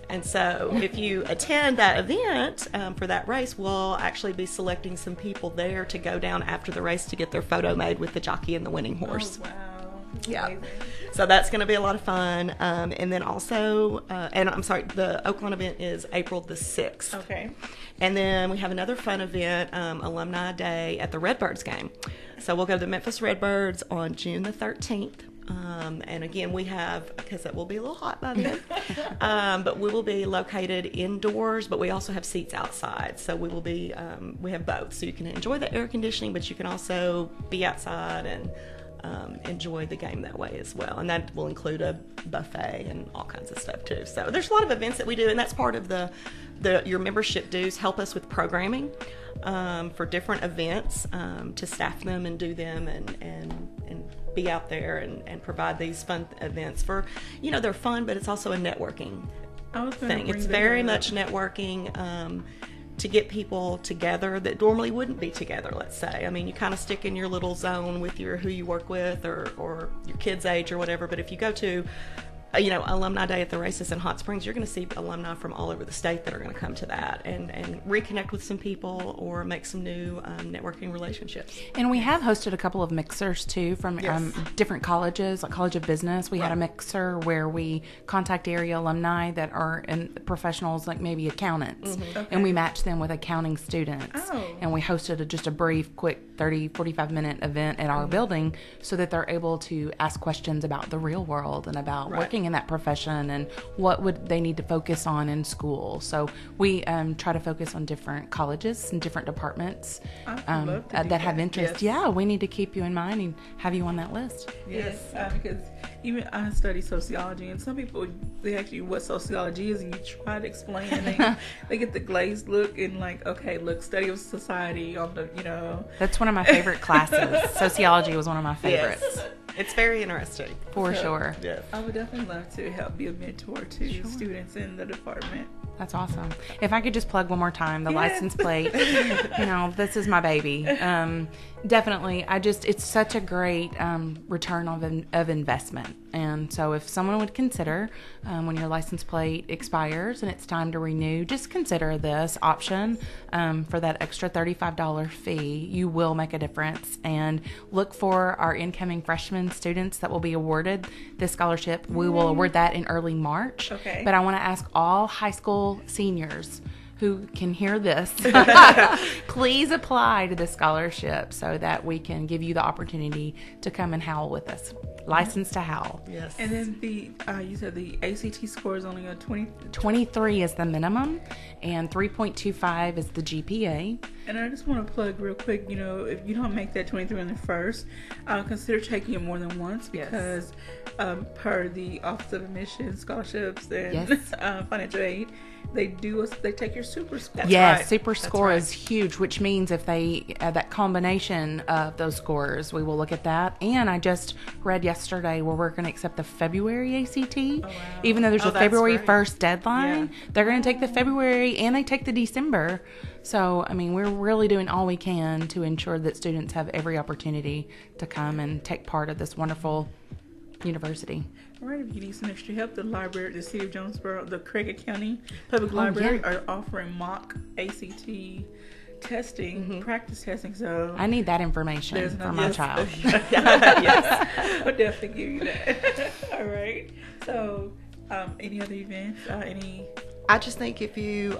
G: And so if you attend that event for that race, we'll actually be selecting some people there to go down after the race to get their photo made with the jockey and the winning horse.
F: Oh, wow.
G: Yeah.
F: Amazing.
G: So that's going to be a lot of fun. And then also, the Oaklawn event is April the 6th.
F: Okay.
G: And then we have another fun event, Alumni Day at the Redbirds game. So we'll go to the Memphis Redbirds on June the 13th. And again, we have, because it will be a little hot by then, but we will be located indoors, but we also have seats outside. So we will be, we have both. So you can enjoy the air conditioning, but you can also be outside and enjoy the game that way as well. And that will include a buffet and all kinds of stuff too. So there's a lot of events that we do, and that's part of your membership dues help us with programming for different events to staff them and do them and be out there and provide these fun events for, they're fun, but it's also a networking thing. It's very much networking to get people together that normally wouldn't be together, let's say. I mean, you kind of stick in your little zone with who you work with or your kid's age or whatever, but if you go to Alumni Day at the races in Hot Springs, you're going to see alumni from all over the state that are going to come to that and reconnect with some people or make some new networking relationships.
H: And we have hosted a couple of mixers too from different colleges, like College of Business. We had a mixer where we contact area alumni that are in professionals, like maybe accountants, and we match them with accounting students. And we hosted just a brief, quick 30, 45 minute event at our building so that they're able to ask questions about the real world and about working in that profession and what would they need to focus on in school. So we try to focus on different colleges and different departments that have interest.
F: Yes.
H: Yeah, we need to keep you in mind and have you on that list.
F: Yes, because even I study sociology, and some people, they ask you what sociology is, and you try to explain, and they get the glazed look and like, okay, look, study of society on the,
H: That's one of my favorite classes. Sociology was one of my favorites.
G: Yes. It's very interesting.
H: For sure.
G: Yes.
F: I would definitely love to help be a mentor to students in the department.
H: That's awesome. If I could just plug one more time, the license plate, this is my baby. Definitely. It's such a great return of investment. And so if someone would consider, when your license plate expires and it's time to renew, just consider this option for that extra $35 fee. You will make a difference. And look for our incoming freshman students that will be awarded this scholarship. We will award that in early March.
F: Okay.
H: But I want to ask all high school seniors who can hear this, please apply to the scholarship so that we can give you the opportunity to come and howl with us. License to howl.
F: Yes. And then you said the ACT score is only a 20?
H: 23 is the minimum, and 3.25 is the GPA.
F: And I just want to plug real quick, if you don't make that 23 on the first, consider taking it more than once because per the Office of Admissions, Scholarships, and Financial Aid, they take your super score.
H: Yes, super score is huge, which means if they that combination of those scores, we will look at that. And I just read yesterday where we're going to accept the February ACT, even though there's a February 1st deadline. They're going to take the February and they take the December. So, we're really doing all we can to ensure that students have every opportunity to come and take part of this wonderful university.
F: All right, if you need some extra help, the City of Jonesboro, the Craighead County Public Library are offering mock ACT testing, practice testing. So
H: I need that information for my child.
F: Yes, I'll definitely give you that. All right. So, any other events?
G: I just think if you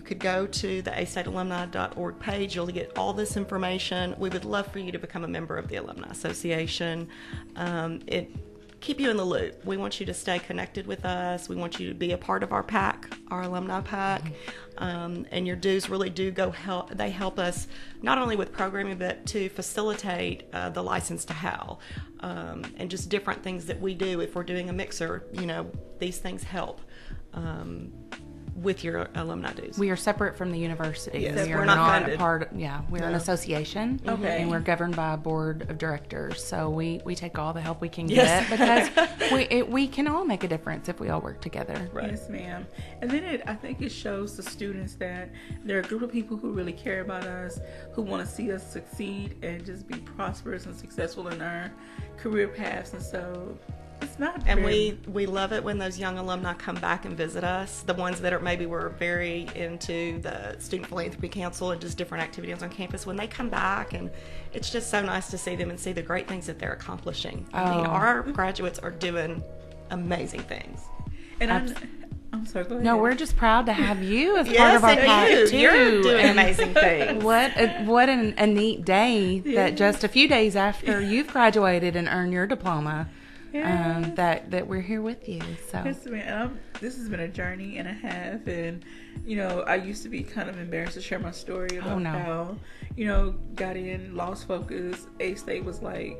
G: could go to the astatealumni.org page, you'll get all this information. We would love for you to become a member of the Alumni Association. Keep you in the loop. We want you to stay connected with us. We want you to be a part of our PAC, our alumni PAC. And your dues really do they help us not only with programming, but to facilitate the license to howl and just different things that we do. If we're doing a mixer, these things help. With your alumni dues.
H: We are separate from the university.
G: Yes,
H: we are
G: we're not funded.
H: We're an association,
F: okay.
H: And we're governed by a board of directors. So we take all the help we can get because we can all make a difference if we all work together.
F: Right. Yes, ma'am. And then I think it shows the students that there are a group of people who really care about us, who want to see us succeed and just be prosperous and successful in our career paths. And so it's not.
G: And we love it when those young alumni come back and visit us. The ones that were very into the Student Philanthropy Council and just different activities on campus. When they come back, and it's just so nice to see them and see the great things that they're accomplishing. Our graduates are doing amazing things.
F: And I'm sorry, go ahead.
H: No, we're just proud to have you as part of our PAC too.
G: You're doing amazing things.
H: What a neat day that just a few days after you've graduated and earned your diploma. That we're here with you. So
F: this has been a journey and a half, and I used to be kind of embarrassed to share my story about how got in, lost focus. A-State was like,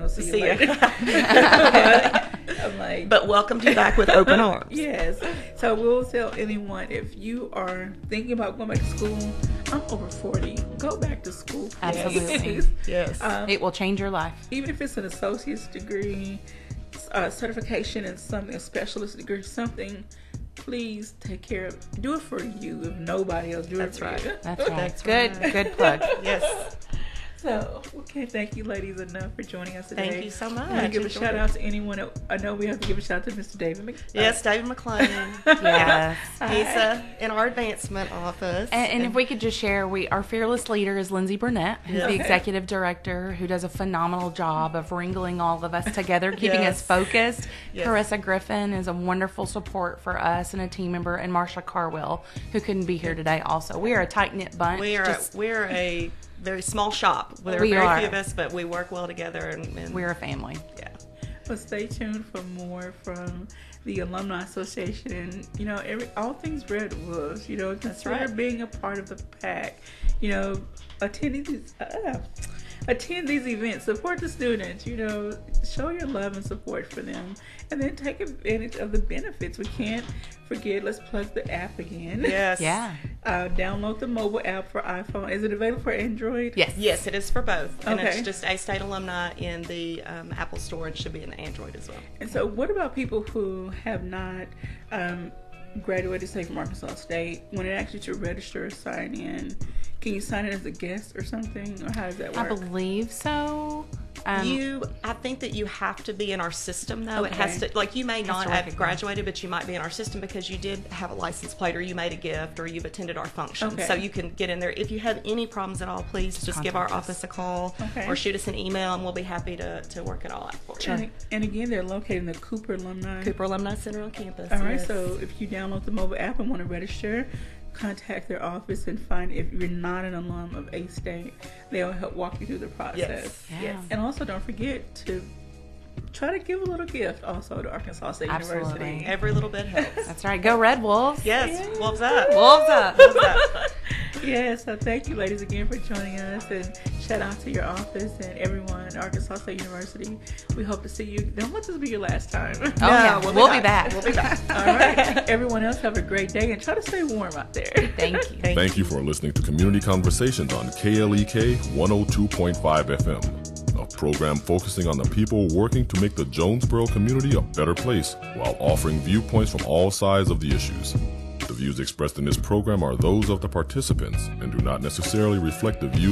F: see you later. I'm like,
G: but welcomed you back with open arms.
F: Yes. So we'll tell anyone, if you are thinking about going back to school, I'm over 40. Go back to school.
H: Absolutely.
G: Yes.
H: It will change your life.
F: Even if it's an associate's degree, certification in something, a specialist degree, something, please take care of it. Do it for you if nobody else.
H: That's
F: it for
H: right.
F: you.
H: That's right. Good plug.
F: Yes. So, okay, thank you, ladies, enough for joining us today.
G: Thank you so much.
F: I'm going to give a shout out to anyone. I know we have to give a shout out to Mr. David McClain.
G: Yes, David McClain.
H: Yes.
G: He's in our advancement office.
H: And if we could just share, our fearless leader is Lindsay Burnett, who's the executive director, who does a phenomenal job of wrangling all of us together, keeping us focused. Yes. Carissa Griffin is a wonderful support for us and a team member, and Marsha Carwell, who couldn't be here today also. We are a tight-knit bunch.
G: We're a very small shop. There are very few of us, but we work well together. And
H: we're a family.
G: Yeah.
F: Well, stay tuned for more from the Alumni Association. And, all things Red Wolves. Consider being a part of the PAC. Attend these events, support the students, show your love and support for them, and then take advantage of the benefits. We can't forget, let's plug the app again.
G: Yes.
H: Yeah.
F: Download the mobile app for iPhone. Is it available for Android?
G: Yes. Yes, it is for both. And it's just A-State Alumni in the Apple Store, and should be in the Android as well.
F: And so what about people who have not graduated, say, from Arkansas State, when it asks you to register or sign in, can you sign in as a guest or something, or how does that work?
H: I believe so.
G: I think that you have to be in our system, though.
F: Okay.
G: It has to, like, you may not have graduated, but you might be in our system because you did have a license plate, or you made a gift, or you've attended our function.
F: Okay.
G: So you can get in there. If you have any problems at all, please just give our office a call or shoot us an email, and we'll be happy to work it all out for you.
F: And again, they're located in the Cooper Alumni
G: Center on campus.
F: All right,
G: yes.
F: so if you download the mobile app and want to register, contact their office and find if you're not an alum of a state. They'll help walk you through the process.
G: Yes.
F: And also don't forget to try to give a little gift also to Arkansas State University.
G: Every little bit helps.
H: That's right. Go Red Wolves.
G: Yes. Wolves up.
H: Wolves up.
G: Wolves up.
F: Yeah, so thank you, ladies, again for joining us, and shout out to your office and everyone at Arkansas State University. We hope to see you. Don't let this be your last time.
H: Oh, yeah. We'll be back.
G: We'll be back.
F: All right. Everyone else, have a great day, and try to stay warm out there.
H: Thank you.
E: Thank you for listening to Community Conversations on KLEK 102.5 FM, a program focusing on the people working to make the Jonesboro community a better place while offering viewpoints from all sides of the issues. The views expressed in this program are those of the participants and do not necessarily reflect the views